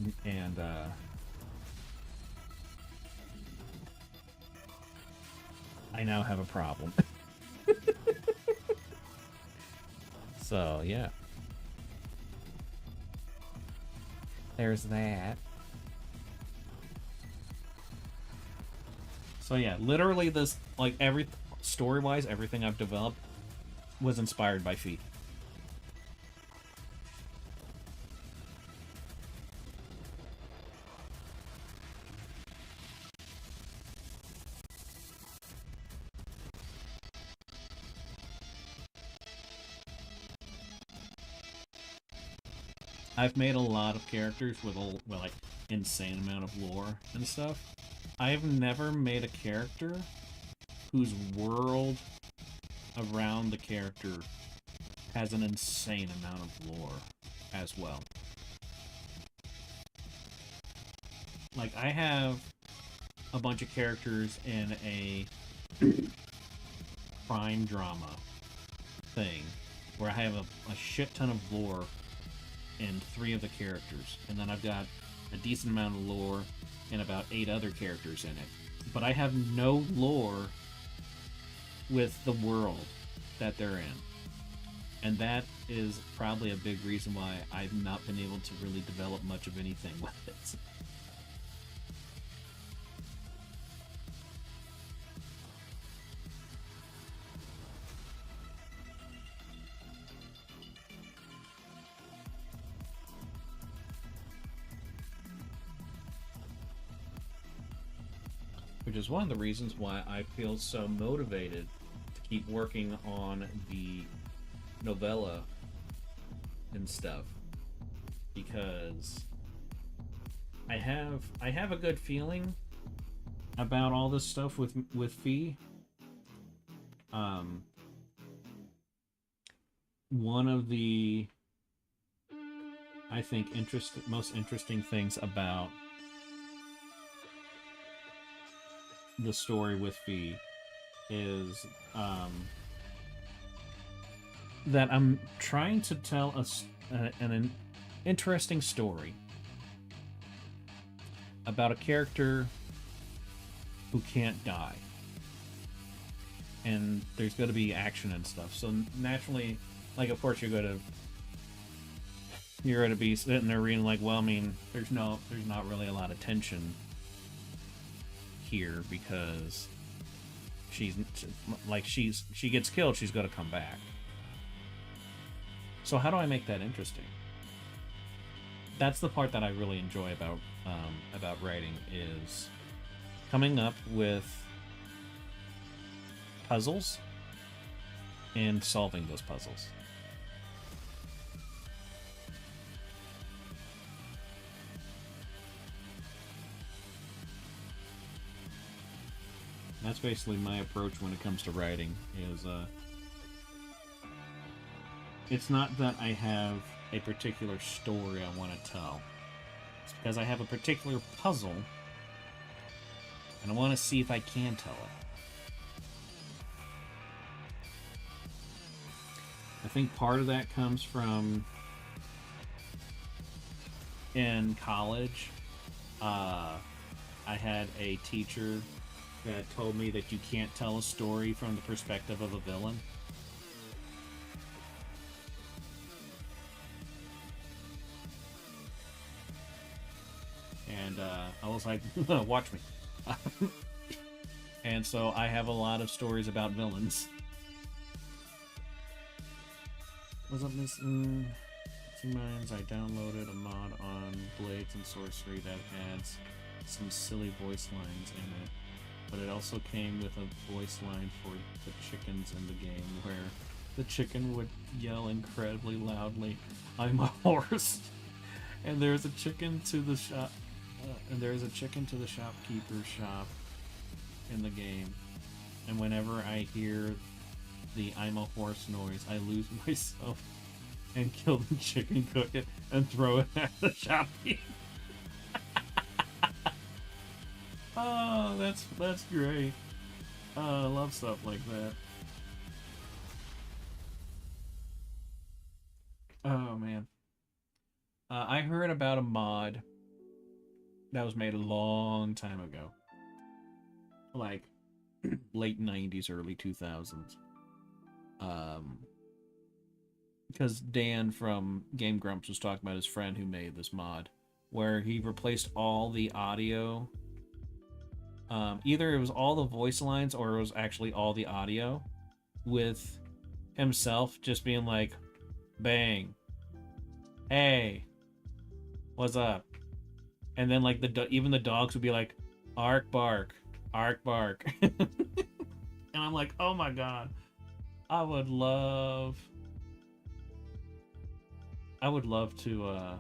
I now have a problem. So yeah, there's that. So yeah, literally this, like, every story-wise, everything I've developed was inspired by Phee. I've made a lot of characters with like insane amount of lore and stuff. I've never made a character whose world around the character has an insane amount of lore as well. Like, I have a bunch of characters in a crime drama thing where I have a shit ton of lore in 3 of the characters, and then I've got a decent amount of lore in about 8 other characters in it. But I have no lore with the world that they're in. And that is probably a big reason why I've not been able to really develop much of anything with it. Which is one of the reasons why I feel so motivated to keep working on the novella and stuff, because I have a good feeling about all this stuff with Phee. One of the, I think, most interesting things about the story with Phee is that I'm trying to tell an interesting story about a character who can't die, and there's going to be action and stuff. So naturally, like, of course you're going to be sitting there reading like, well, I mean, there's not really a lot of tension here because she gets killed, she's got to come back. So how do I make that interesting? That's the part that I really enjoy about writing, is coming up with puzzles and solving those puzzles. That's basically my approach when it comes to writing, is it's not that I have a particular story I want to tell. It's because I have a particular puzzle and I want to see if I can tell it. I think part of that comes from in college. I had a teacher that told me that you can't tell a story from the perspective of a villain. And I was like, watch me. And so I have a lot of stories about villains. What's up, Miss Minds? I downloaded a mod on Blades and Sorcery that adds some silly voice lines in it. But it also came with a voice line for the chickens in the game, where the chicken would yell incredibly loudly, "I'm a horse!" And there's a chicken to the shop. And there's a chicken to the shopkeeper's shop in the game. And whenever I hear the "I'm a horse" noise, I lose myself and kill the chicken, cook it, and throw it at the shopkeeper. Oh, that's great. I love stuff like that. Oh man. I heard about a mod that was made a long time ago, like late 90s, early 2000s. Because Dan from Game Grumps was talking about his friend who made this mod, where he replaced all the audio. Either it was all the voice lines or it was actually all the audio, with himself just being like, "Bang, hey, what's up?" And then like even the dogs would be like, "Ark bark, ark bark." And I'm like, oh my god, I would love to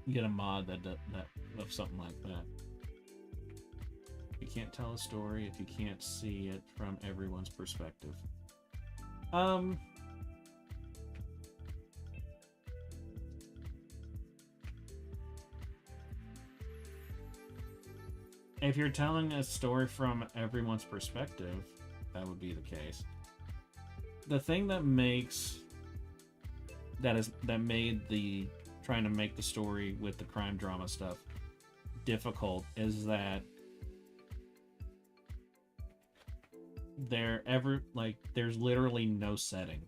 get a mod that of something like that. You can't tell a story if you can't see it from everyone's perspective. If you're telling a story from everyone's perspective, that would be the case. The thing that made the trying to make the story with the crime drama stuff difficult is that there's literally no setting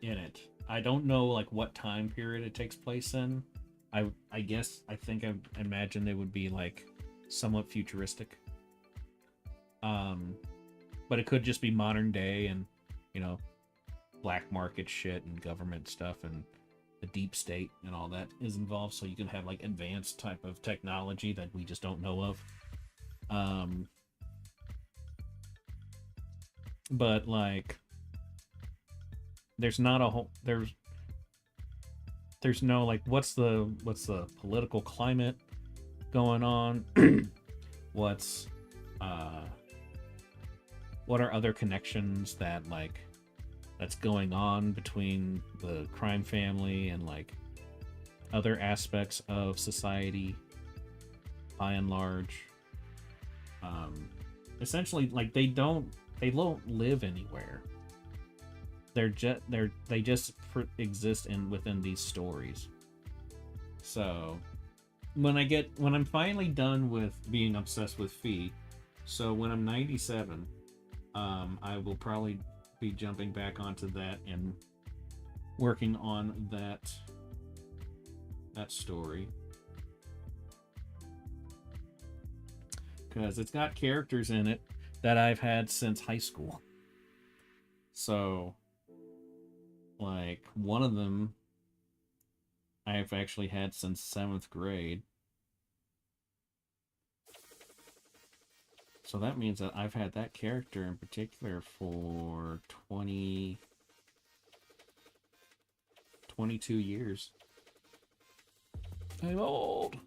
in it. I don't know like what time period it takes place in. I imagine it would be like somewhat futuristic. But it could just be modern day, and black market shit and government stuff and the deep state and all that is involved, so you can have like advanced type of technology that we just don't know of. But like there's no like what's the political climate going on. What are other connections that's going on between the crime family and like other aspects of society by and large. Essentially like they don't live anywhere. They just exist within these stories. So when I'm finally done with being obsessed with Phee, so when I'm 97, I will probably be jumping back onto that and working on that story. because it's got characters in it that I've had since high school. So, like, one of them I've actually had since 7th grade. So that means that I've had that character in particular for 22 years. I'm old.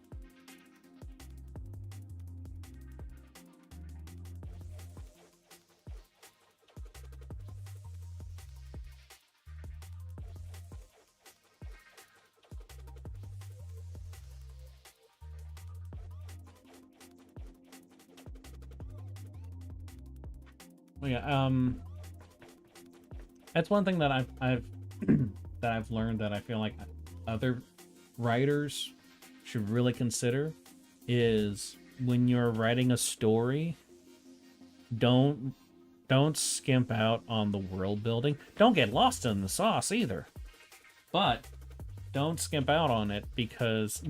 Yeah, that's one thing that I've that I've learned that I feel like other writers should really consider is when you're writing a story, don't skimp out on the world building. Don't get lost in the sauce either. But don't skimp out on it, because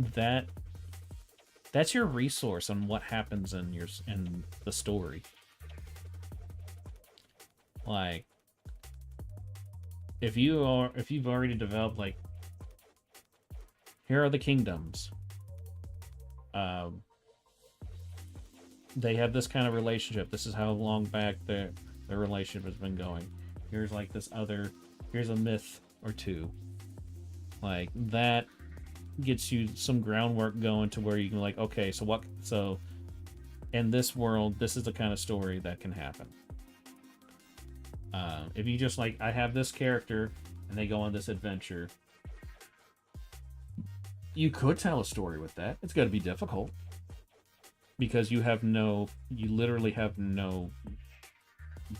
that's your resource on what happens in the story. Like, if you've already developed, like, here are the kingdoms. They have this kind of relationship. This is how long back their relationship has been going. Here's like here's a myth or two. Like, that gets you some groundwork going to where you can, like, okay, so in this world, this is the kind of story that can happen. If you just, like, I have this character and they go on this adventure, you could tell a story with that. It's going to be difficult because you literally have no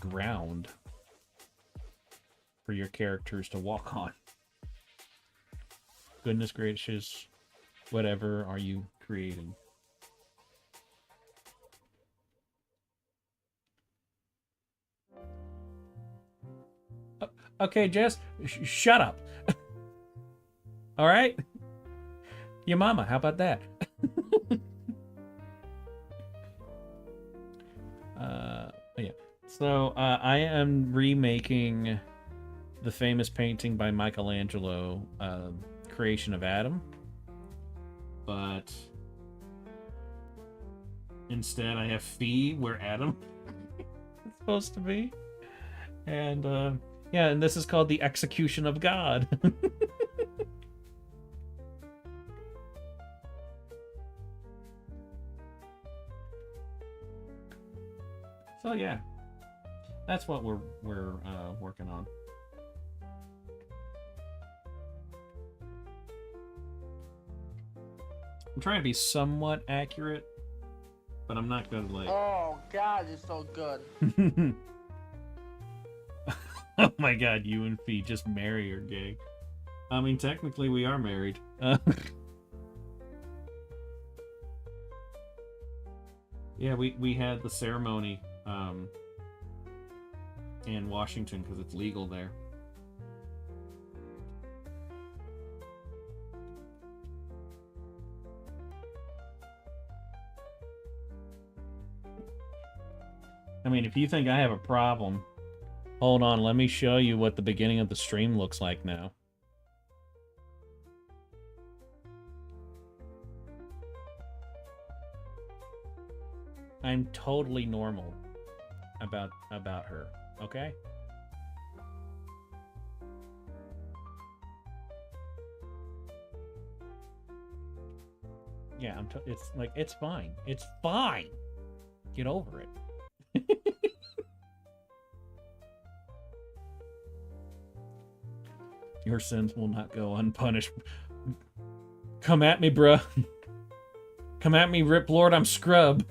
ground for your characters to walk on. Goodness gracious, whatever are you creating? Okay, Jess, shut up. All right? Your mama, how about that? Yeah. So, I am remaking the famous painting by Michelangelo, Creation of Adam. But instead, I have Phee where Adam is supposed to be. And, yeah, and this is called The Execution of God. So yeah, that's what we're working on. I'm trying to be somewhat accurate, but I'm not gonna, like. Oh God, it's so good. Oh my God, you and Phee just marry or gay. I mean, technically we are married. Yeah, we had the ceremony in Washington because it's legal there. I mean, if you think I have a problem, hold on, let me show you what the beginning of the stream looks like now. I'm totally normal about her, okay? Yeah, it's like, it's fine. It's fine. Get over it. Your sins will not go unpunished. Come at me, bruh. Come at me, Rip Lord, I'm scrub.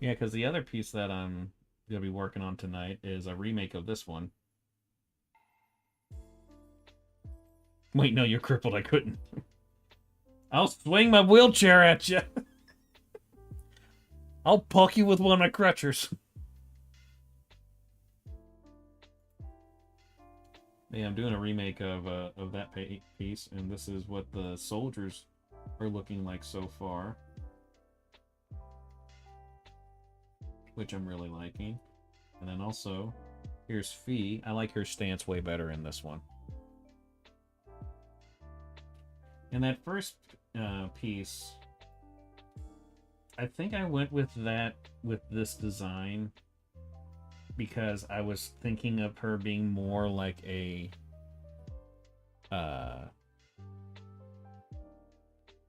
Yeah, because the other piece that I'm going to be working on tonight is a remake of this one. Wait, no, you're crippled. I couldn't. I'll swing my wheelchair at you. I'll poke you with one of my crutchers. Yeah, I'm doing a remake of that piece, and this is what the soldiers are looking like so far, which I'm really liking. And then also, here's Phee. I like her stance way better in this one. In that first piece, I think I went with this design because I was thinking of her being more like a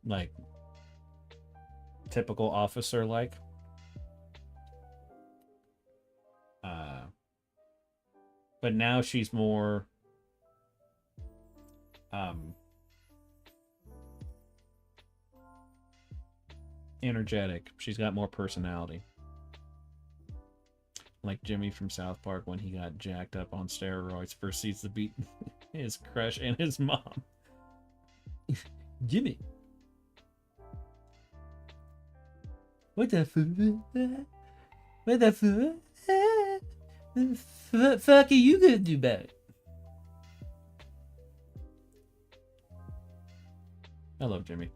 like typical officer but now she's more energetic. She's got more personality. Like Jimmy from South Park when he got jacked up on steroids, proceeds to beat his crush and his mom. Jimmy. What the fuck? What the fuck? What fuck are you gonna do about it? I love Jimmy.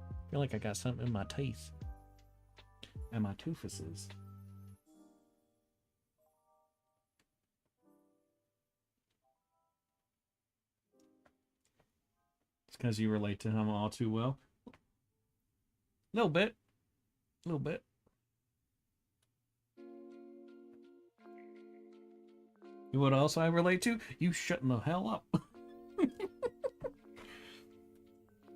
I feel like I got something in my teeth. And my toofuses. It's because you relate to him all too well. A little bit. A little bit. You know what else I relate to? You shutting the hell up.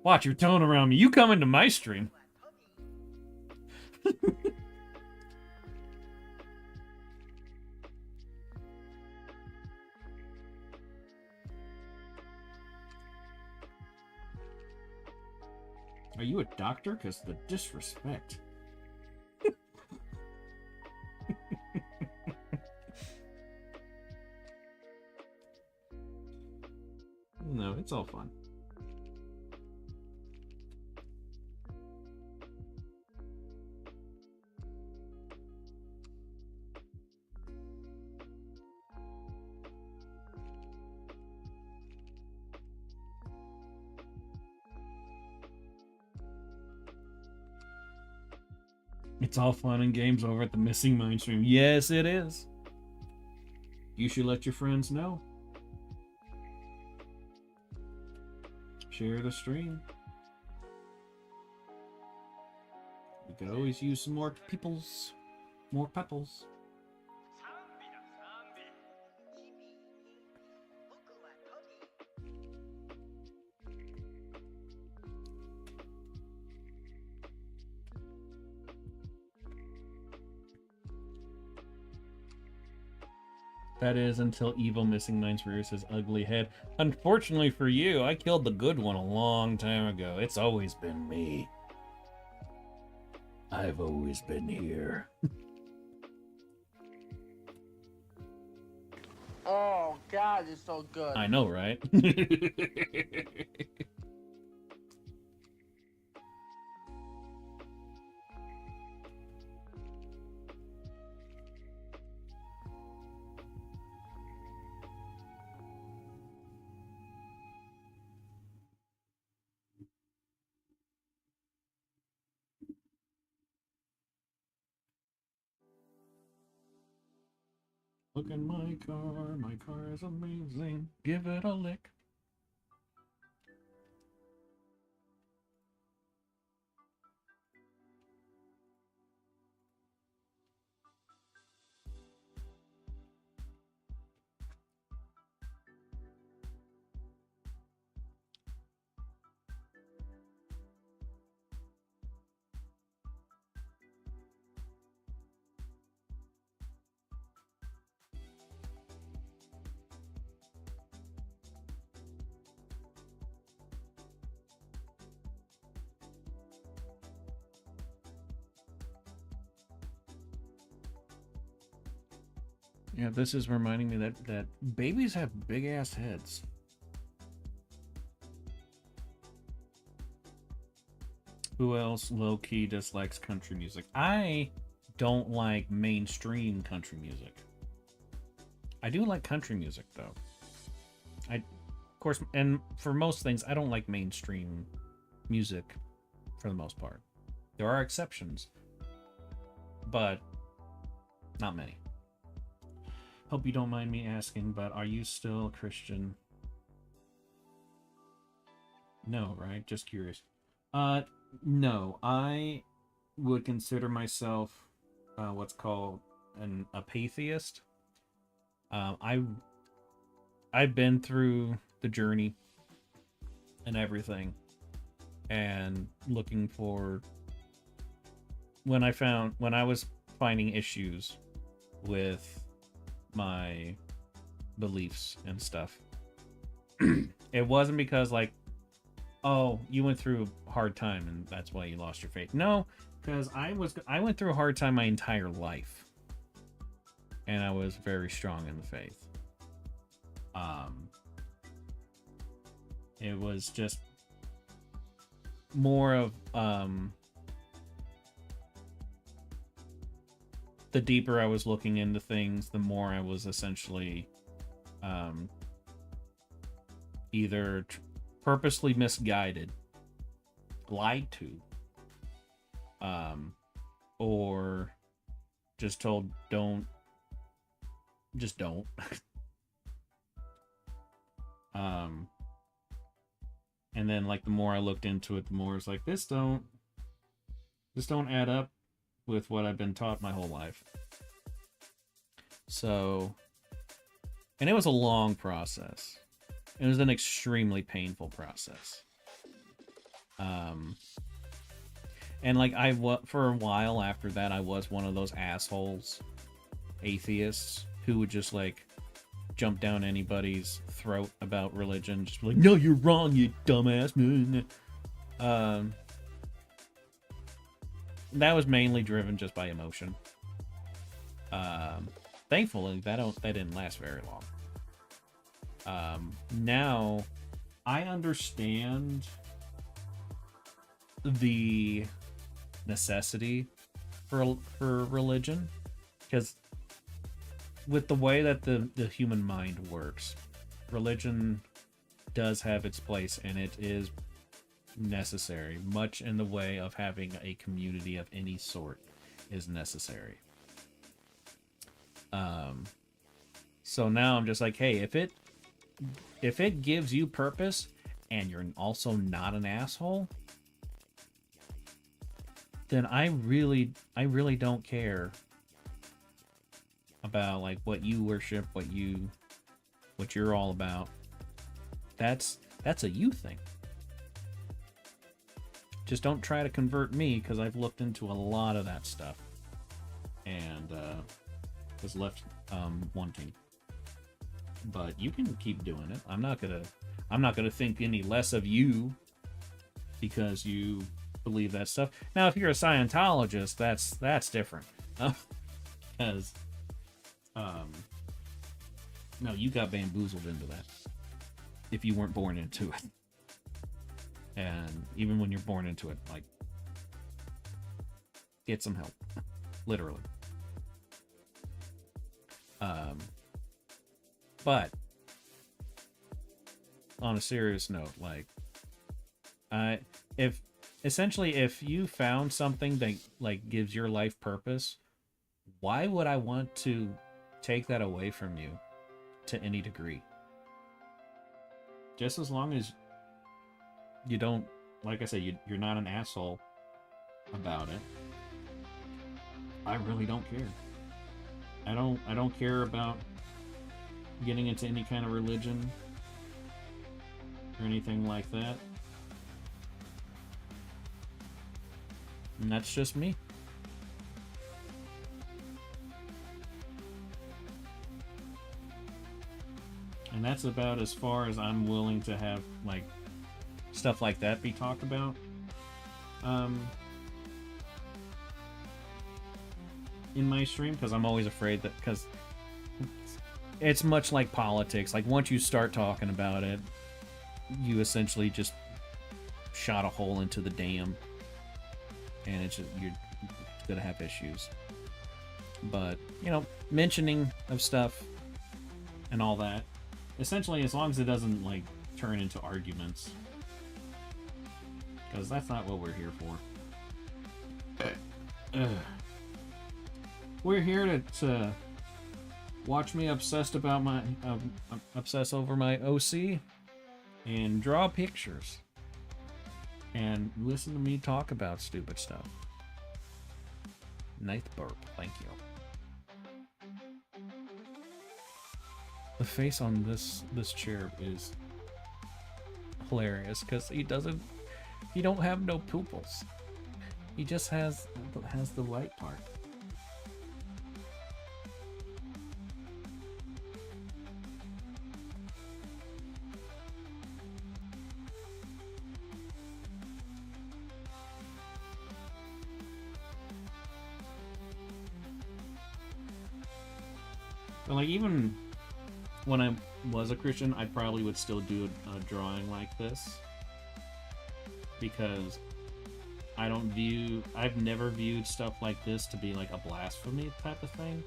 Watch your tone around me. You come into my stream. Are you a doctor? Because the disrespect. No, it's all fun. It's all fun and games over at the Missing Mind stream. Yes, it is. You should let your friends know. Share the stream. We could always use some more more pebbles. That is until evil Missing Minds rears his ugly head. Unfortunately for you, I killed the good one a long time ago. It's always been me. I've always been here. Oh God, it's so good. I know, right? Look at my car is amazing. Give it a lick. Yeah, this is reminding me that babies have big ass heads. Who else low-key dislikes country music? I don't like mainstream country music. I do like country music, though. Of course, and for most things, I don't like mainstream music for the most part. There are exceptions, but not many. Hope you don't mind me asking, but are you still a Christian? No, right? Just curious. No, I would consider myself what's called a pantheist. I've been through the journey and everything, and looking for when I was finding issues with my beliefs and stuff. It wasn't because like, oh, you went through a hard time and that's why you lost your faith. No, because I went through a hard time my entire life, and I was very strong in the faith. It was just more of the deeper I was looking into things, the more I was essentially either purposely misguided, lied to, or just told don't. And then like the more I looked into it, the more it's like this don't add up with what I've been taught my whole life. So, and it was a long process. It was an extremely painful process. And like for a while after that, I was one of those assholes, atheists, who would just like jump down anybody's throat about religion, just be like, no, you're wrong, you dumbass. That was mainly driven just by emotion. Thankfully, that didn't last very long. Now, I understand the necessity for religion, because with the way that the human mind works, religion does have its place, and it is necessary, much in the way of having a community of any sort is necessary. So now I'm just like, hey, if it gives you purpose and you're also not an asshole, then I really don't care about like what you worship, what you're all about. That's a you thing. Just don't try to convert me, because I've looked into a lot of that stuff and was left wanting. But you can keep doing it. I'm not gonna think any less of you because you believe that stuff. Now, if you're a Scientologist, that's different. Because no, you got bamboozled into that if you weren't born into it. And even when you're born into it, like, get some help. Literally. But on a serious note, like, if you found something that like gives your life purpose, why would I want to take that away from you to any degree? Just as long as you don't, like I said, you're not an asshole about it, I really don't care. I don't care about getting into any kind of religion or anything like that. And that's just me. And that's about as far as I'm willing to have, like, stuff like that be talked about. In my stream, because I'm always afraid that, because it's much like politics. Like, once you start talking about it, you essentially just shot a hole into the dam. and it's just, you're gonna have issues. But you know, mentioning of stuff and all that, essentially, as long as it doesn't like turn into arguments, because that's not what we're here for. We're here to watch me obsessed about my obsess over my OC and draw pictures and listen to me talk about stupid stuff. Ninth burp, thank you. The face on this chair is hilarious because he don't have no pupils. He just has the right part. But like, even when I was a Christian, I probably would still do a drawing like this, because I've never viewed stuff like this to be like a blasphemy type of thing.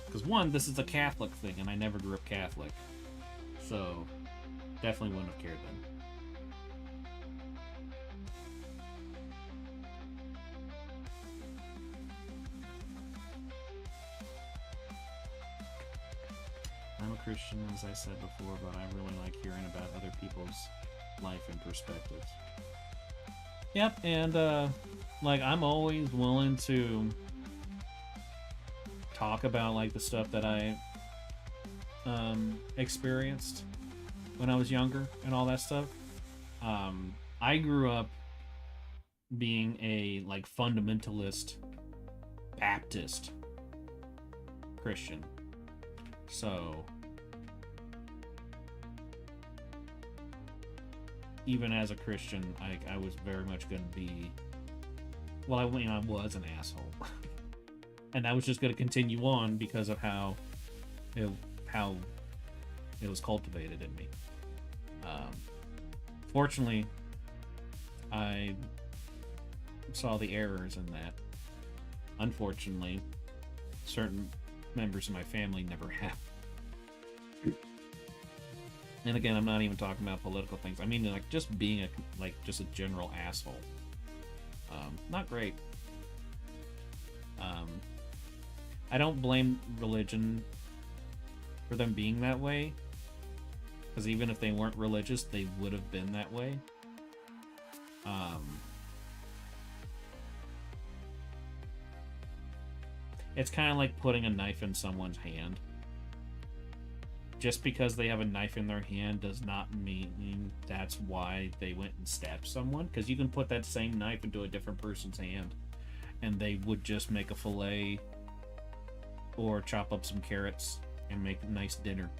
Because one, this is a Catholic thing, and I never grew up Catholic, so definitely wouldn't have cared then. I'm a Christian, as I said before, but I really like hearing about other people's life and perspectives. Yep, and like, I'm always willing to talk about like the stuff that I experienced when I was younger and all that stuff. I grew up being a like fundamentalist Baptist Christian. So even as a Christian, I was very much going to be, well, I was an asshole. And that was just going to continue on because of how it was cultivated in me. Fortunately, I saw the errors in that. Unfortunately, certain members of my family never have. And again, I'm not even talking about political things. I mean, like, just being just a general asshole. Not great. I don't blame religion for them being that way, because even if they weren't religious, they would have been that way. It's kind of like putting a knife in someone's hand. Just because they have a knife in their hand does not mean that's why they went and stabbed someone, because you can put that same knife into a different person's hand and they would just make a fillet or chop up some carrots and make a nice dinner.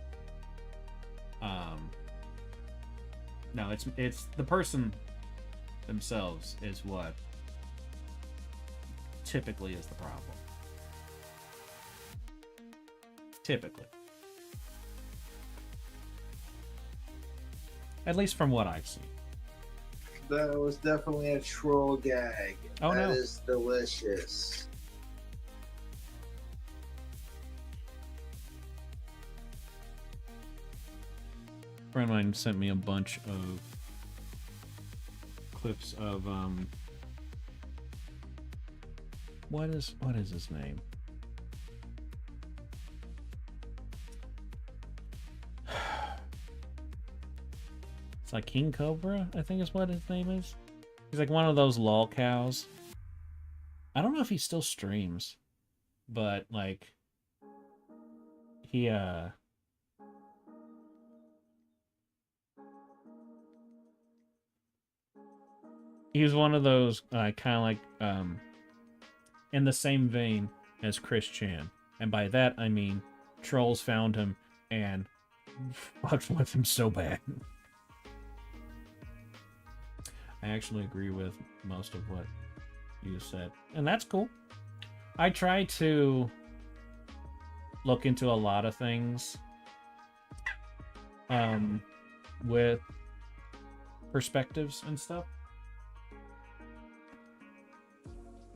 No, it's the person themselves is what typically is the problem. Typically. At least from what I've seen. That was definitely a troll gag. Oh, no. That is delicious. A friend of mine sent me a bunch of clips of what is his name? It's like King Cobra, I think is what his name is. He's like one of those lol cows. I don't know if he still streams, but like he was one of those kind of like in the same vein as Chris Chan, and by that I mean trolls found him and fucked with him so bad. I actually agree with most of what you said, and that's cool. I try to look into a lot of things with perspectives and stuff.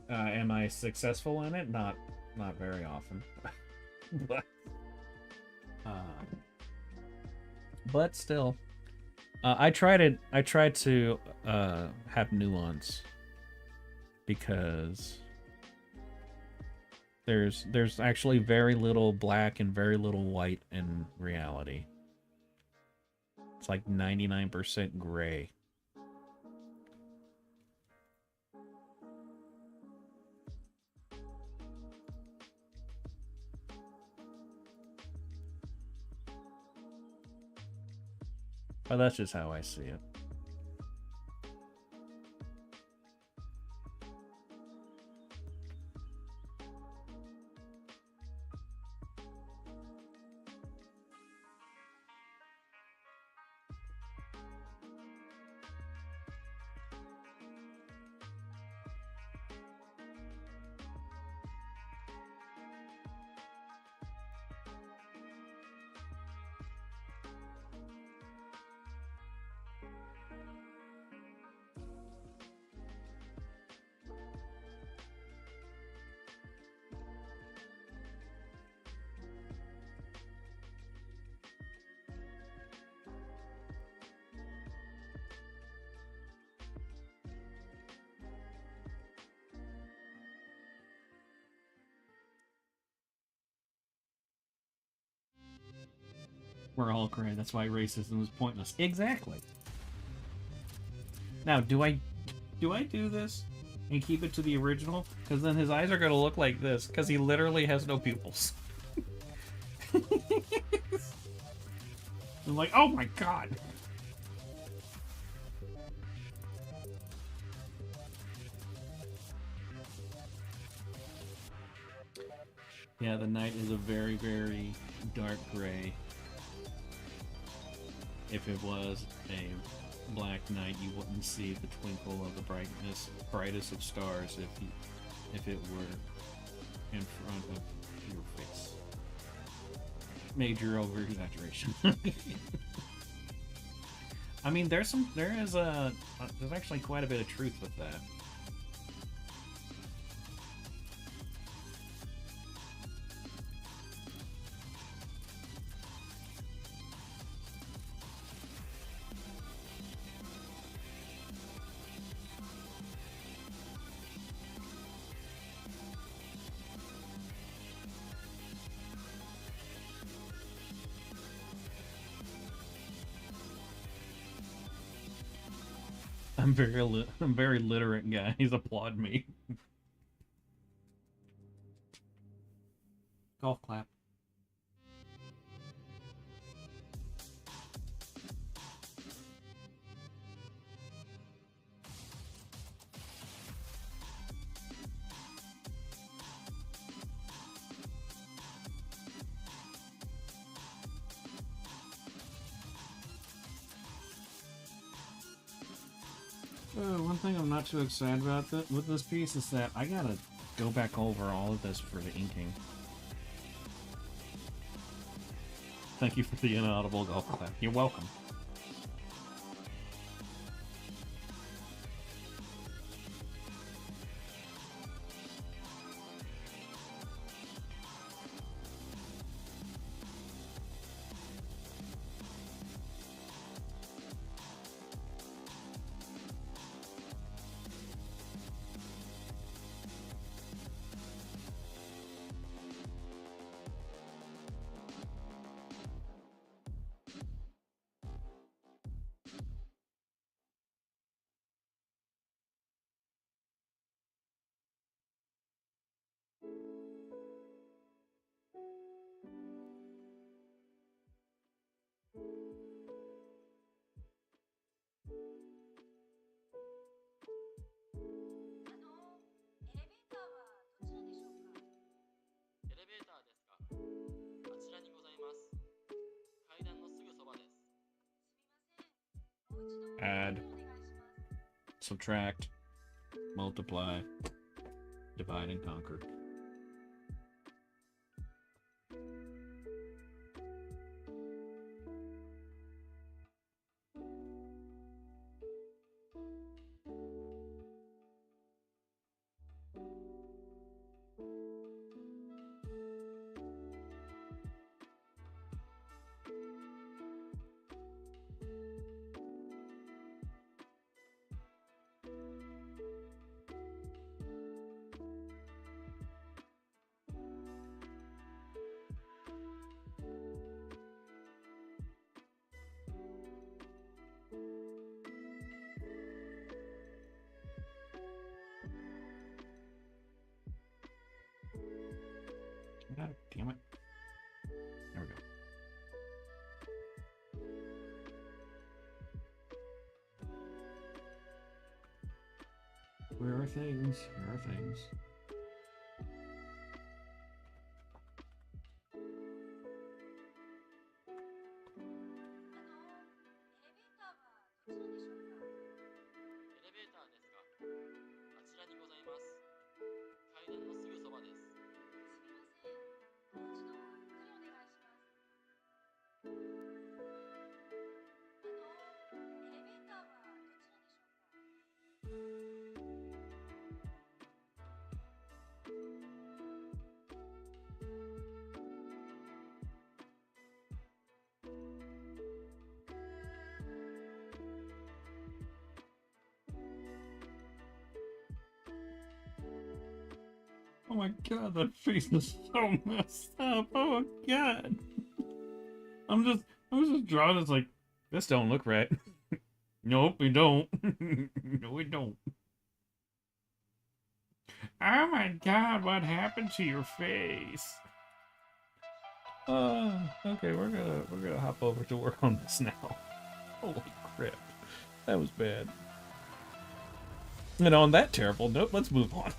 Am I successful in it? Not very often. but uh, but still, I tried to have nuance because there's actually very little black and very little white in reality. It's like 99% gray. But that's just how I see it. We're all gray. That's why racism is pointless. Exactly. Now, do I do this and keep it to the original? Because then his eyes are going to look like this, because he literally has no pupils. I'm like, oh my god! Yeah, the night is a very, very dark gray. If it was a black night, you wouldn't see the twinkle of the brightest of stars if it were in front of your face. Major over exaggeration. I mean, there's actually quite a bit of truth with that. I'm very literate, guys. Applaud me. Golf clap. One thing I'm not too excited about with this piece is that I gotta go back over all of this for the inking. Thank you for the inaudible golf clap. You're welcome. Add, subtract, multiply, divide and conquer. God damn it. There we go. Where are things? Where are things? Oh my god, that face is so messed up. Oh my god. I was just drawing. It's like, this don't look right. Nope, we don't. No, we don't. Oh my god, what happened to your face? Okay, we're gonna hop over to work on this now. Holy crap, that was bad. And on that terrible note, let's move on.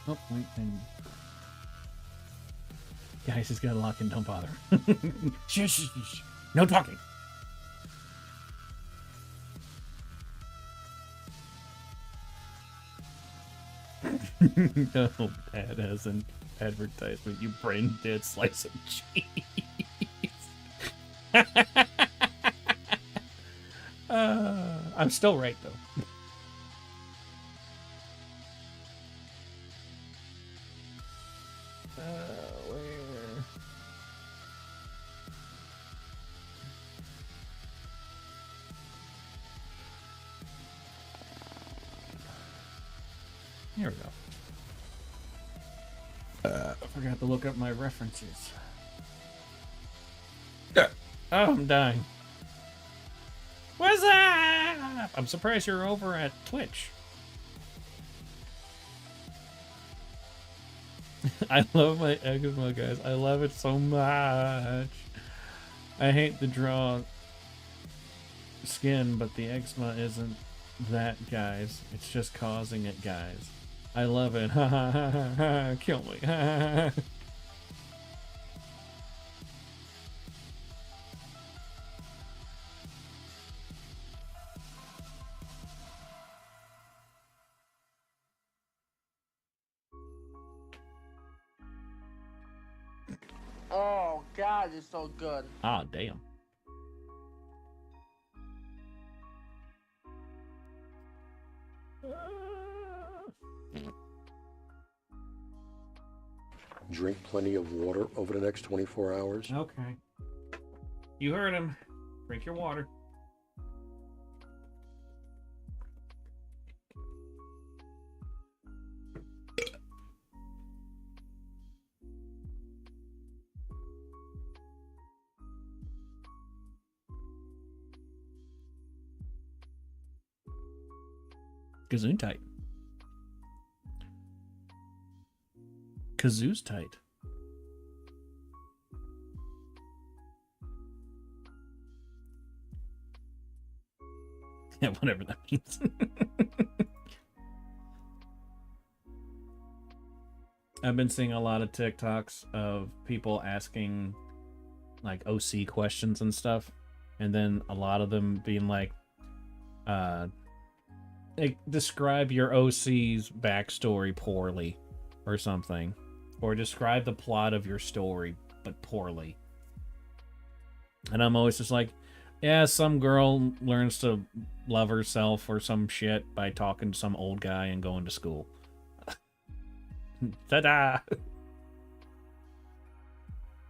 Oh, wait, and... Guys, he's got to lock in, don't bother. Shh, shh, shh. No talking. No, bad as an advertisement, you brain dead slice of cheese. I'm still right, though. Where? Here we go. I forgot to look up my references. Oh, I'm dying. What's up? I'm surprised you're over at Twitch. I love my eczema, guys. I love it so much. I hate the draw skin, but the eczema isn't that, guys. It's just causing it, guys. I love it. Ha ha ha ha ha. Kill me. Ha ha ha. Oh God, it's so good. Ah, damn. Drink plenty of water over the next 24 hours. Okay. You heard him. Drink your water. Gazoon tight. Kazoo's tight. Yeah, whatever that means. I've been seeing a lot of TikToks of people asking like OC questions and stuff, and then a lot of them being like, like, describe your OC's backstory poorly or something. Or describe the plot of your story, but poorly. And I'm always just like, yeah, some girl learns to love herself or some shit by talking to some old guy and going to school. Ta-da!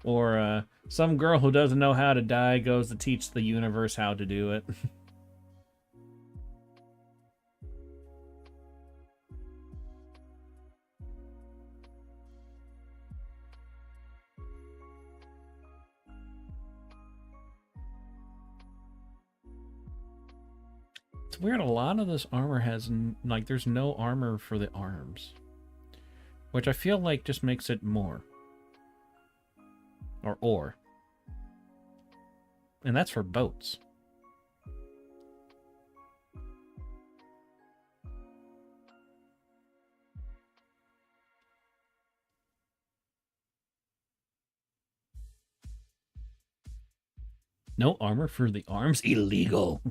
Or some girl who doesn't know how to die goes to teach the universe how to do it. It's weird, a lot of this armor has, like, there's no armor for the arms. Which I feel like just makes it more. Or. And that's for boats. No armor for the arms? Illegal.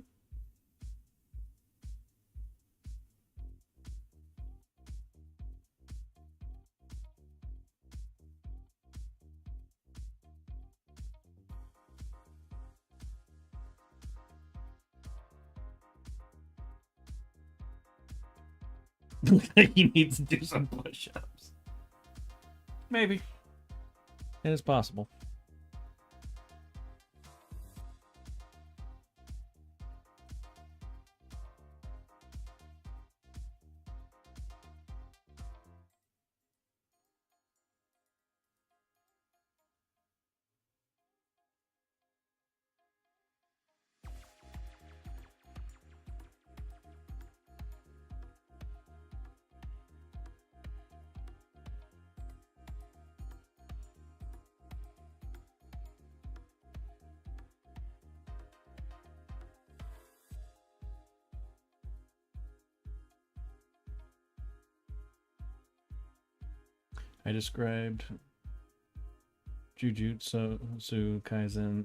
He needs to do some push-ups. Maybe. It is possible. I described Jujutsu Kaisen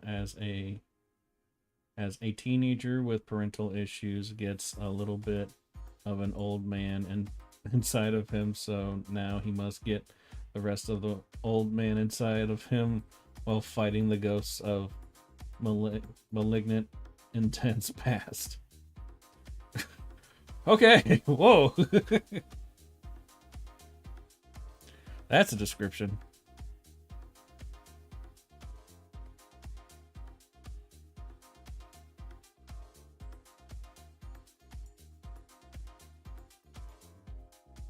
as a teenager with parental issues gets a little bit of an old man inside of him, so now he must get the rest of the old man inside of him while fighting the ghosts of malignant, intense past. Okay, whoa. That's a description.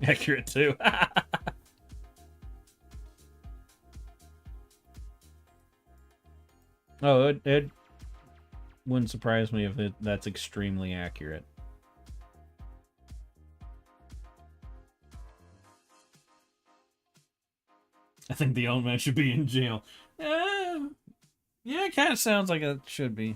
Accurate too. Oh, it wouldn't surprise me if that's extremely accurate. I think the old man should be in jail. Yeah, it kind of sounds like it should be.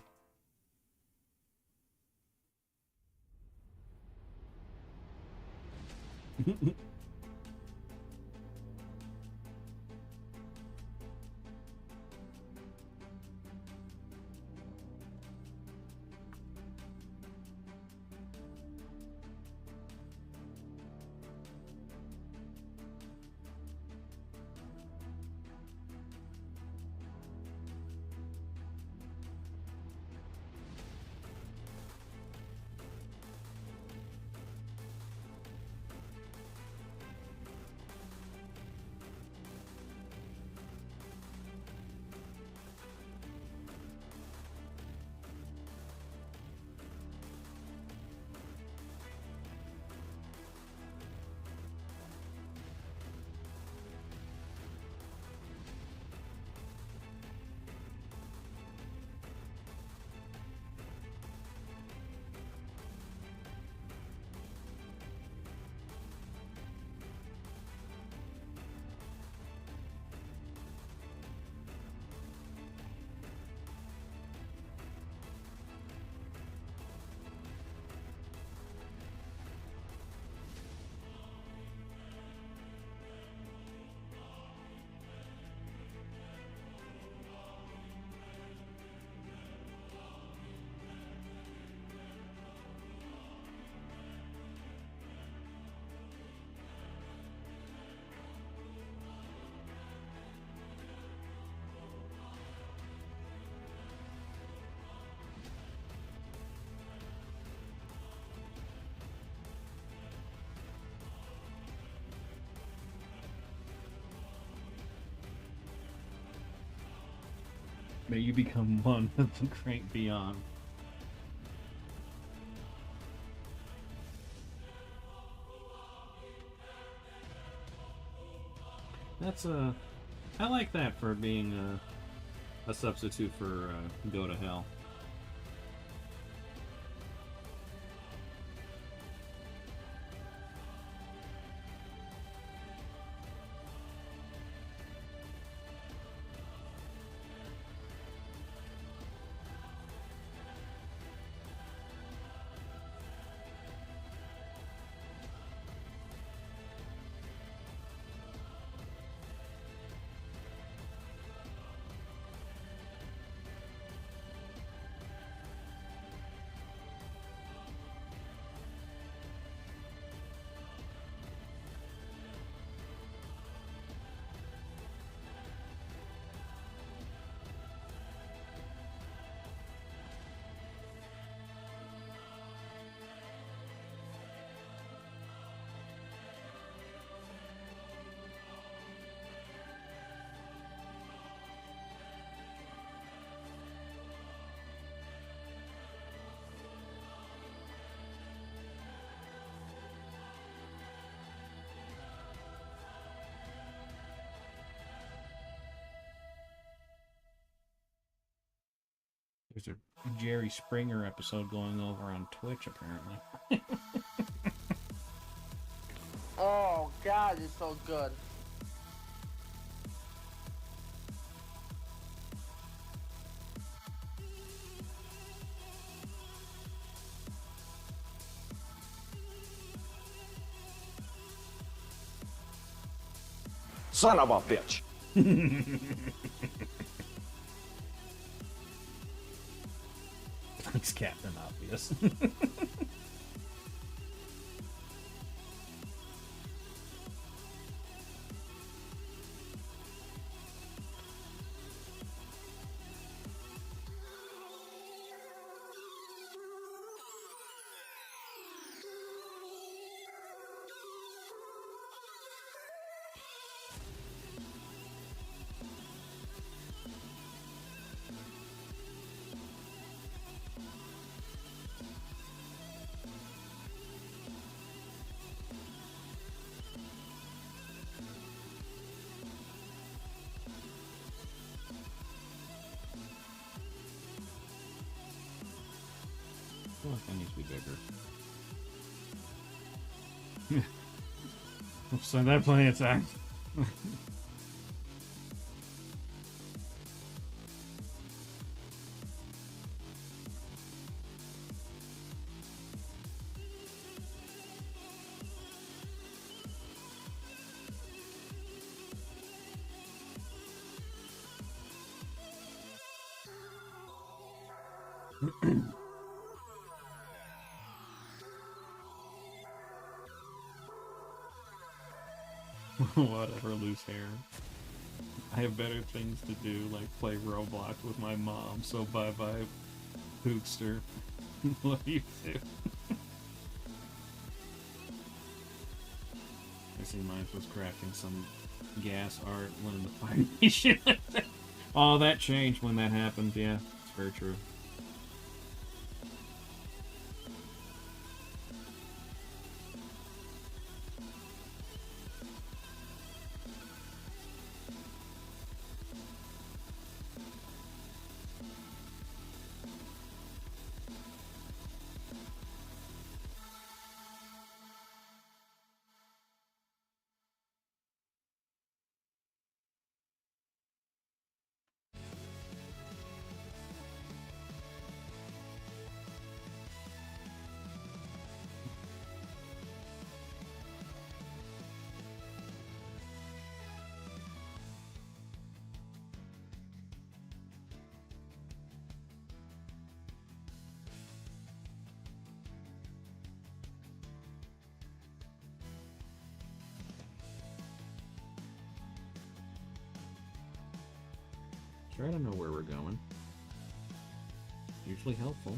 May you become one with the great beyond. That's I like that for being a substitute for Go to Hell. There's a Jerry Springer episode going over on Twitch, apparently. Oh God, it's so good. Son of a bitch. Thanks, Captain Obvious. I feel like that needs to be bigger. So that plenty of time. Whatever, loose hair. I have better things to do, like play Roblox with my mom, so bye-bye, Pookster. Love you too. I see mine was crafting some gas art when the Fire Nation. Oh, that changed when that happened, yeah. It's very true. Try to know where we're going. Usually helpful.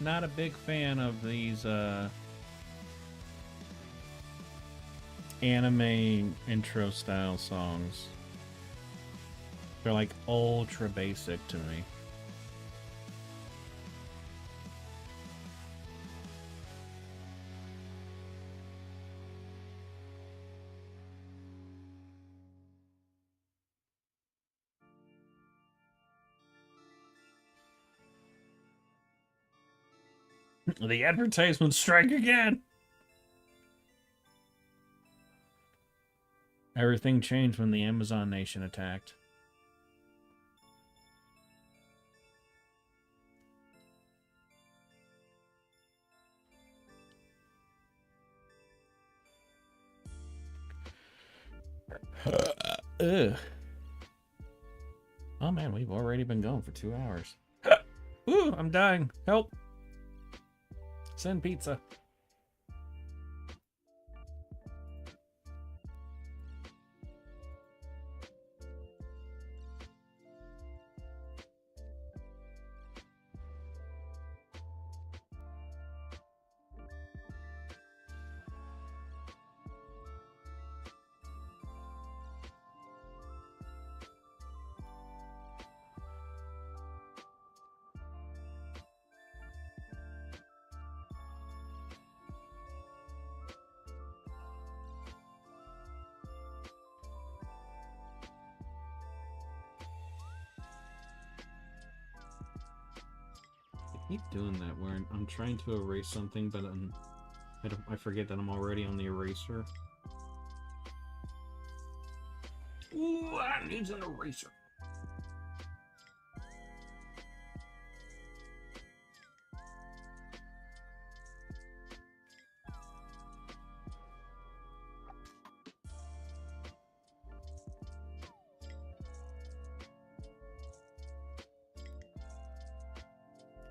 not a big fan of these anime intro style songs. They're like ultra basic to me. The advertisement strike again. Everything changed when the Amazon nation attacked. Ugh. Oh man, we've already been going for 2 hours. Ooh, I'm dying. Help. Send pizza. I keep doing that where I'm trying to erase something, but I forget that I'm already on the eraser. Ooh, I need an eraser.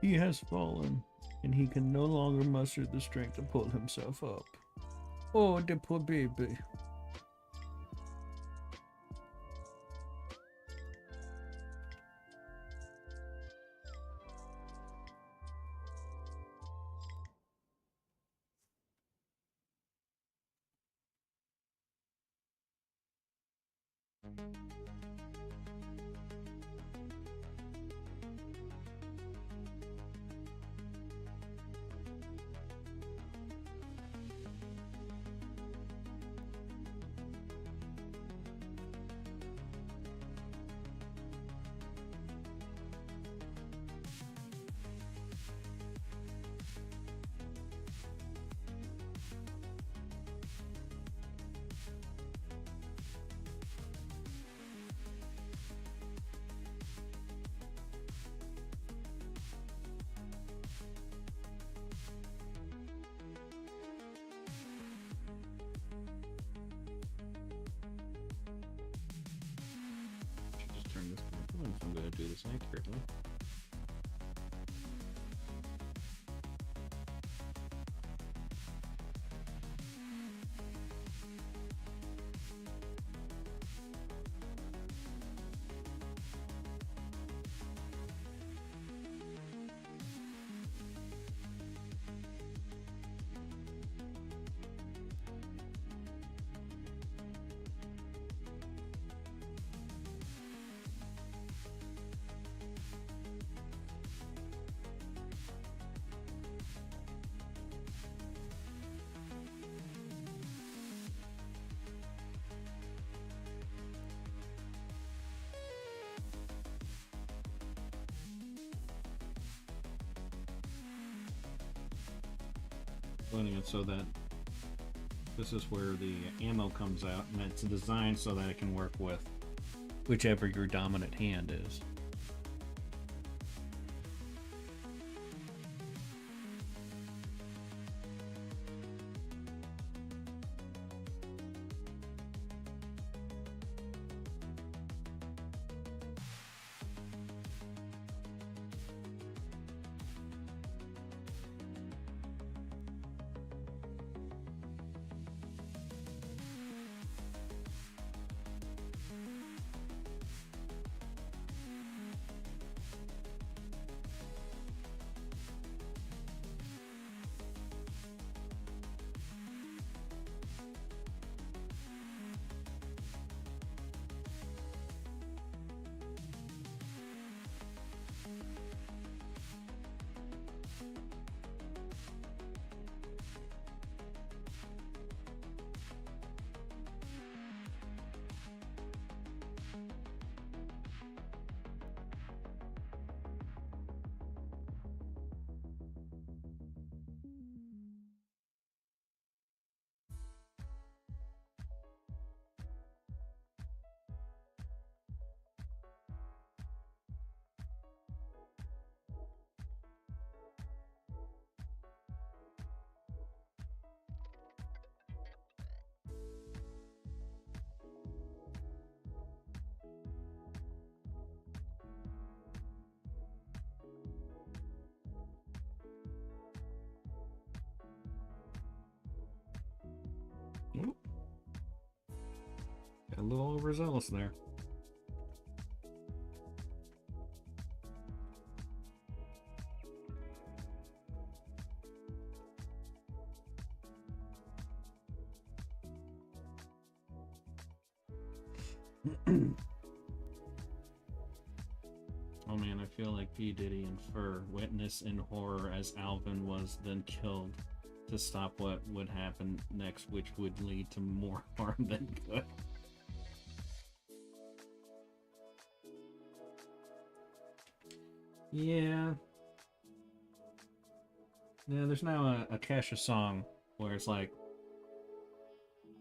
He has fallen, and he can no longer muster the strength to pull himself up. Oh, the poor baby. Just turn this back on if I'm going to do this accurately. Running it so that this is where the ammo comes out, and it's designed so that it can work with whichever your dominant hand is. little overzealous there. Oh man, I feel like P. Diddy and Fur witness in horror as Alvin was then killed to stop what would happen next, which would lead to more harm than good. Yeah. Yeah, there's now a Kesha song where it's like,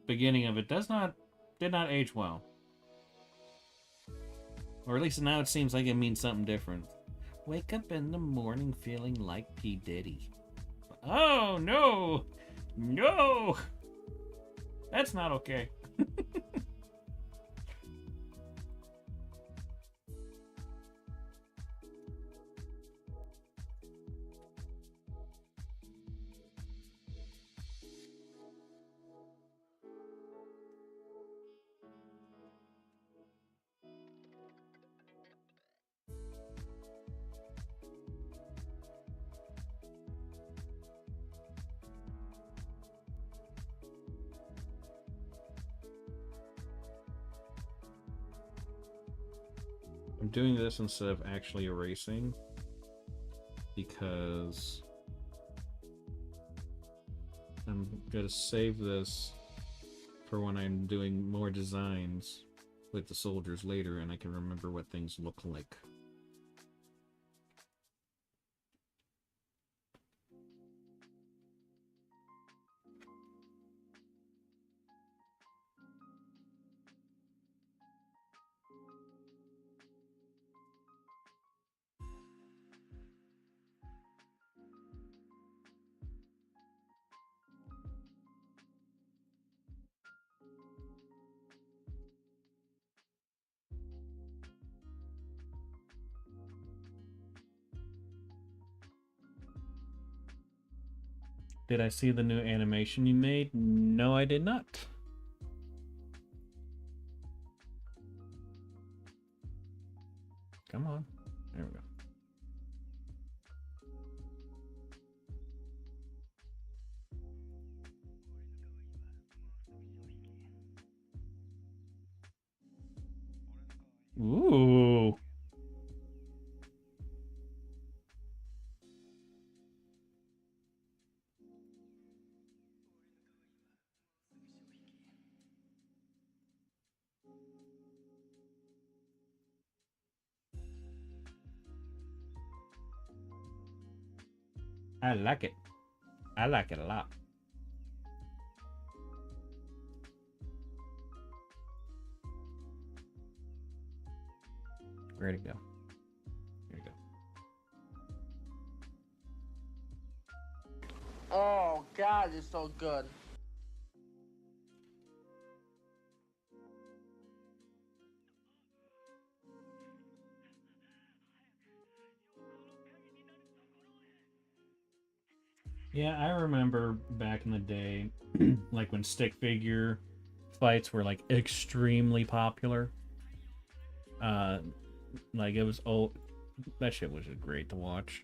beginning of it did not age well. Or at least now it seems like it means something different. Wake up in the morning feeling like P. Diddy. Oh, no! No! That's not okay. I'm doing this instead of actually erasing because I'm going to save this for when I'm doing more designs with the soldiers later and I can remember what things look like. Did I see the new animation you made? No, I did not. Come on. There we go. Ooh. I like it. I like it a lot. Where'd it go? Here we go. Oh God, it's so good. Yeah, I remember back in the day, like when stick figure fights were like extremely popular. Like it was old. That shit was just great to watch.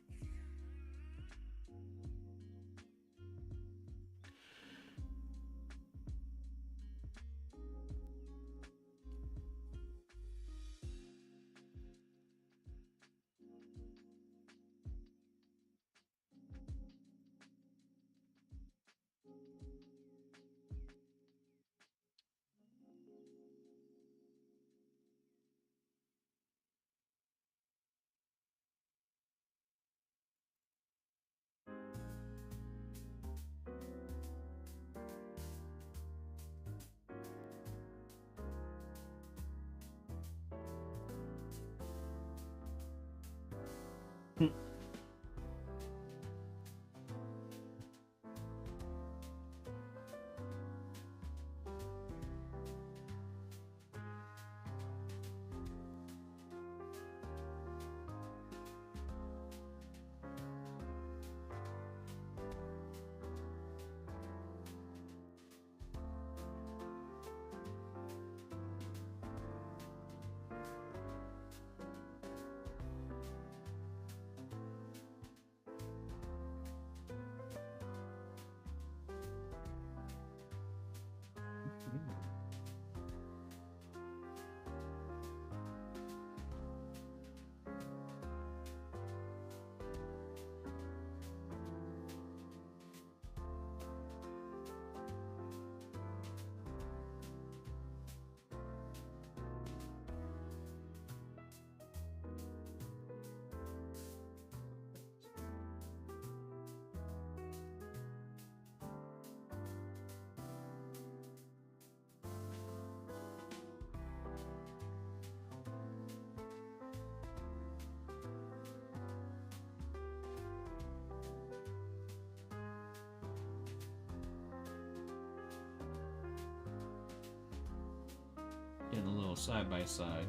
side by side.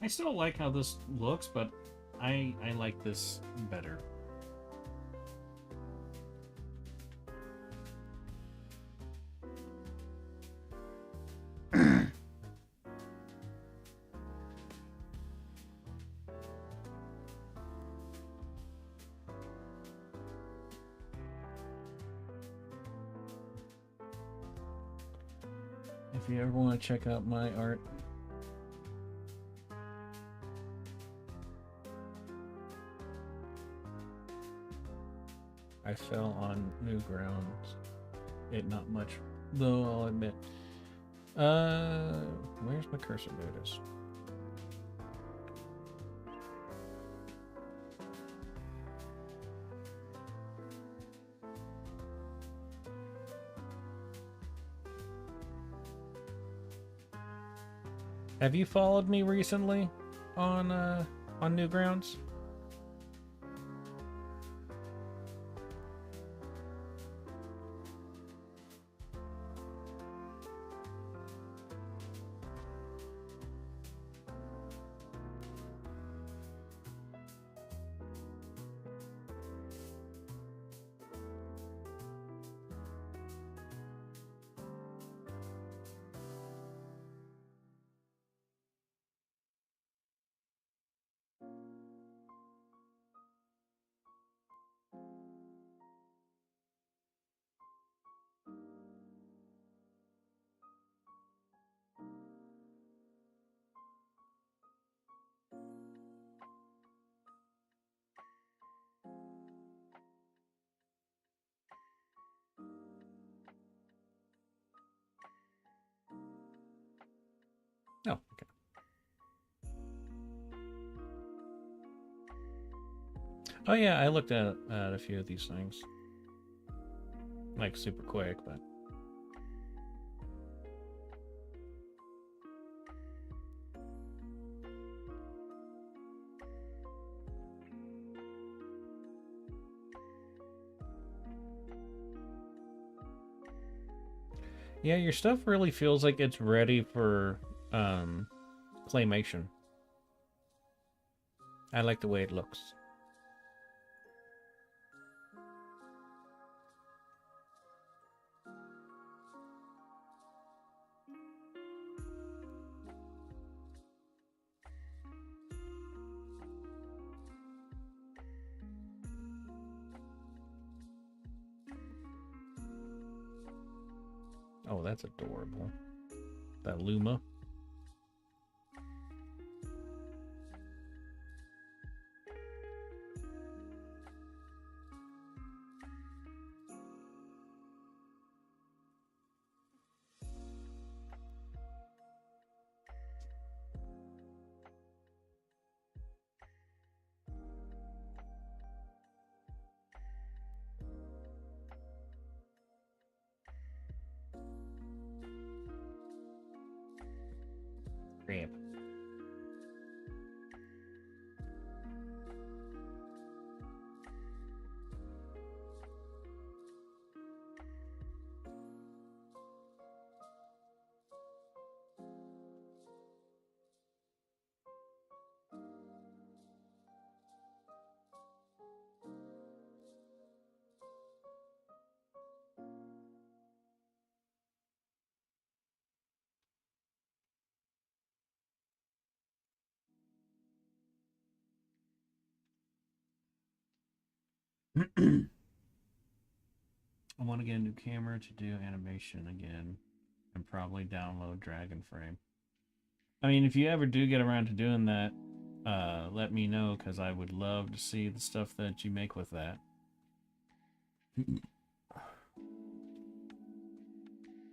I still like how this looks, but I like this better. If you ever want to check out my art, I fell on new grounds. It not much, though, I'll admit. Where's my cursor? There it is. Have you followed me recently on Newgrounds? Oh, okay. Oh yeah, I looked at a few of these things. Like super quick, but yeah, your stuff really feels like it's ready for claymation. I like the way it looks. Oh, that's adorable. That Luma. Crap. I want to get a new camera to do animation again and probably download Dragon Frame. I mean, if you ever do get around to doing that, let me know, because I would love to see the stuff that you make with that.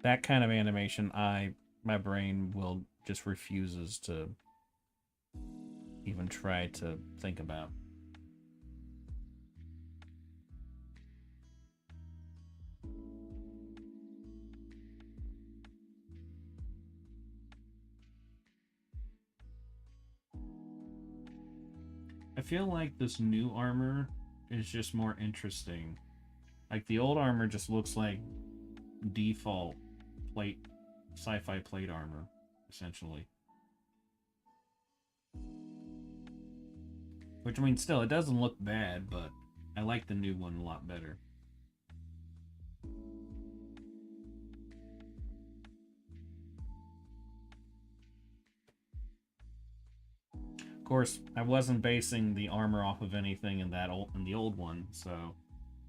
That kind of animation, my brain will just refuses to even try to think about. I feel like this new armor is just more interesting. Like the old armor just looks like default plate sci-fi plate armor, essentially. Which, I mean, still, it doesn't look bad, but I like the new one a lot better. Of course, I wasn't basing the armor off of anything in the old one, so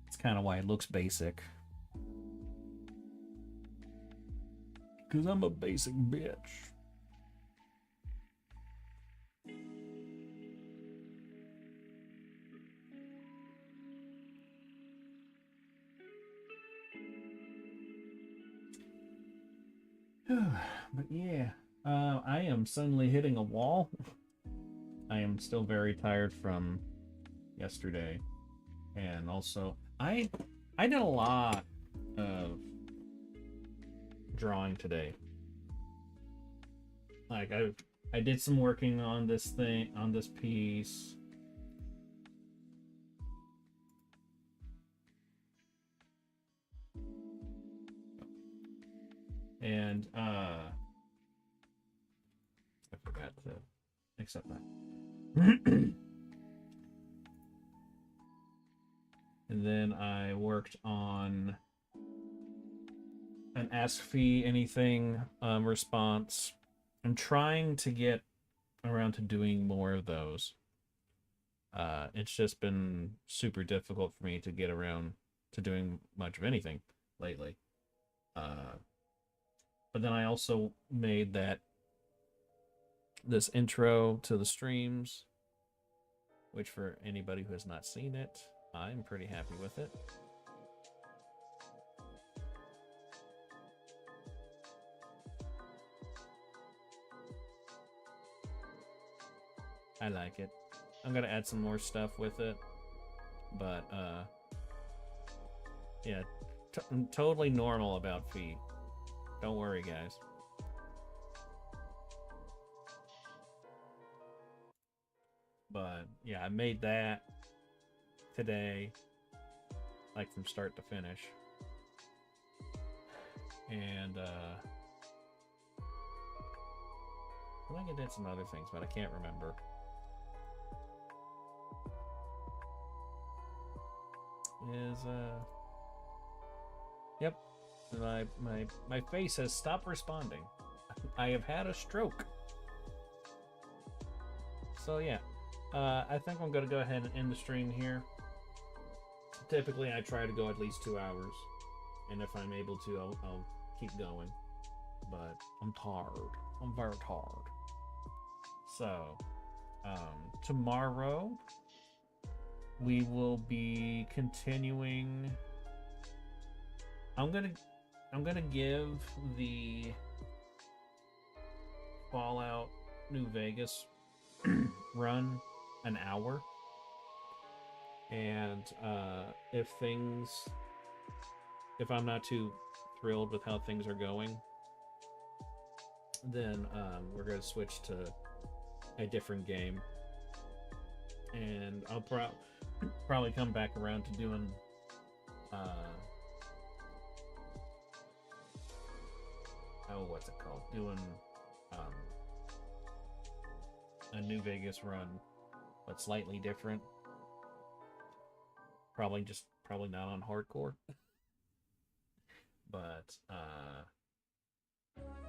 it's kind of why it looks basic. Cause I'm a basic bitch. But yeah, I am suddenly hitting a wall. I am still very tired from yesterday, and also I did a lot of drawing today. Like I did some working on this piece. And I forgot to accept that. And then I worked on an Ask Phee anything response. I'm trying to get around to doing more of those. It's just been super difficult for me to get around to doing much of anything lately. But then I also made this intro to the streams, which for anybody who has not seen it, I'm pretty happy with it. I like it. I'm gonna add some more stuff with it, but yeah, totally normal about Phee. Don't worry, guys. But yeah, I made that today, like from start to finish. And I think I did some other things, but I can't remember. Yep. My face has stopped responding. I have had a stroke. So yeah, I think I'm gonna go ahead and end the stream here. Typically, I try to go at least 2 hours, and if I'm able to, I'll keep going. But I'm tired. I'm very tired. So, tomorrow we will be continuing. I'm gonna give the Fallout New Vegas run an hour, and if I'm not too thrilled with how things are going, then we're gonna switch to a different game, and I'll probably come back around to doing what's it called? Doing a New Vegas run, but slightly different. Probably not on hardcore. But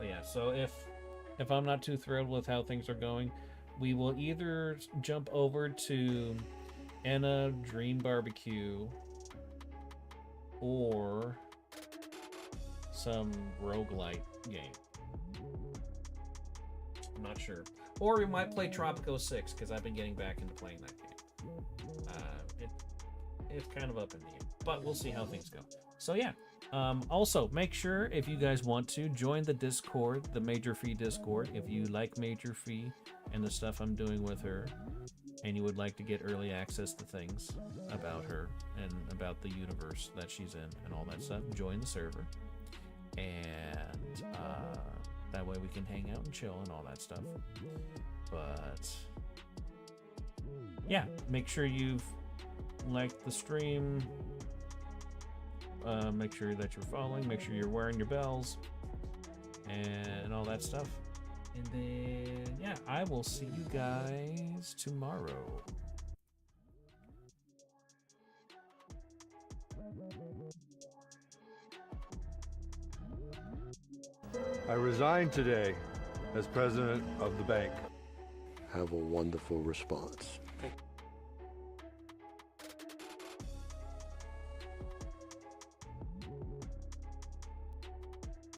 yeah, so if I'm not too thrilled with how things are going, we will either jump over to Anna Dream Barbecue or some roguelite game. I'm not sure. Or we might play Tropico 6, because I've been getting back into playing that game. It's kind of up in the air, but we'll see how things go. So yeah, also make sure, if you guys want to, join the Discord, the Major Phee Discord, if you like Major Phee and the stuff I'm doing with her, and you would like to get early access to things about her and about the universe that she's in and all that stuff. Join the server, and that way we can hang out and chill and all that stuff. But yeah, make sure you've liked the stream. Make sure that you're following. Make sure you're wearing your bells. and all that stuff. And then, yeah, I will see you guys tomorrow. I resign today as president of the bank. Have a wonderful response.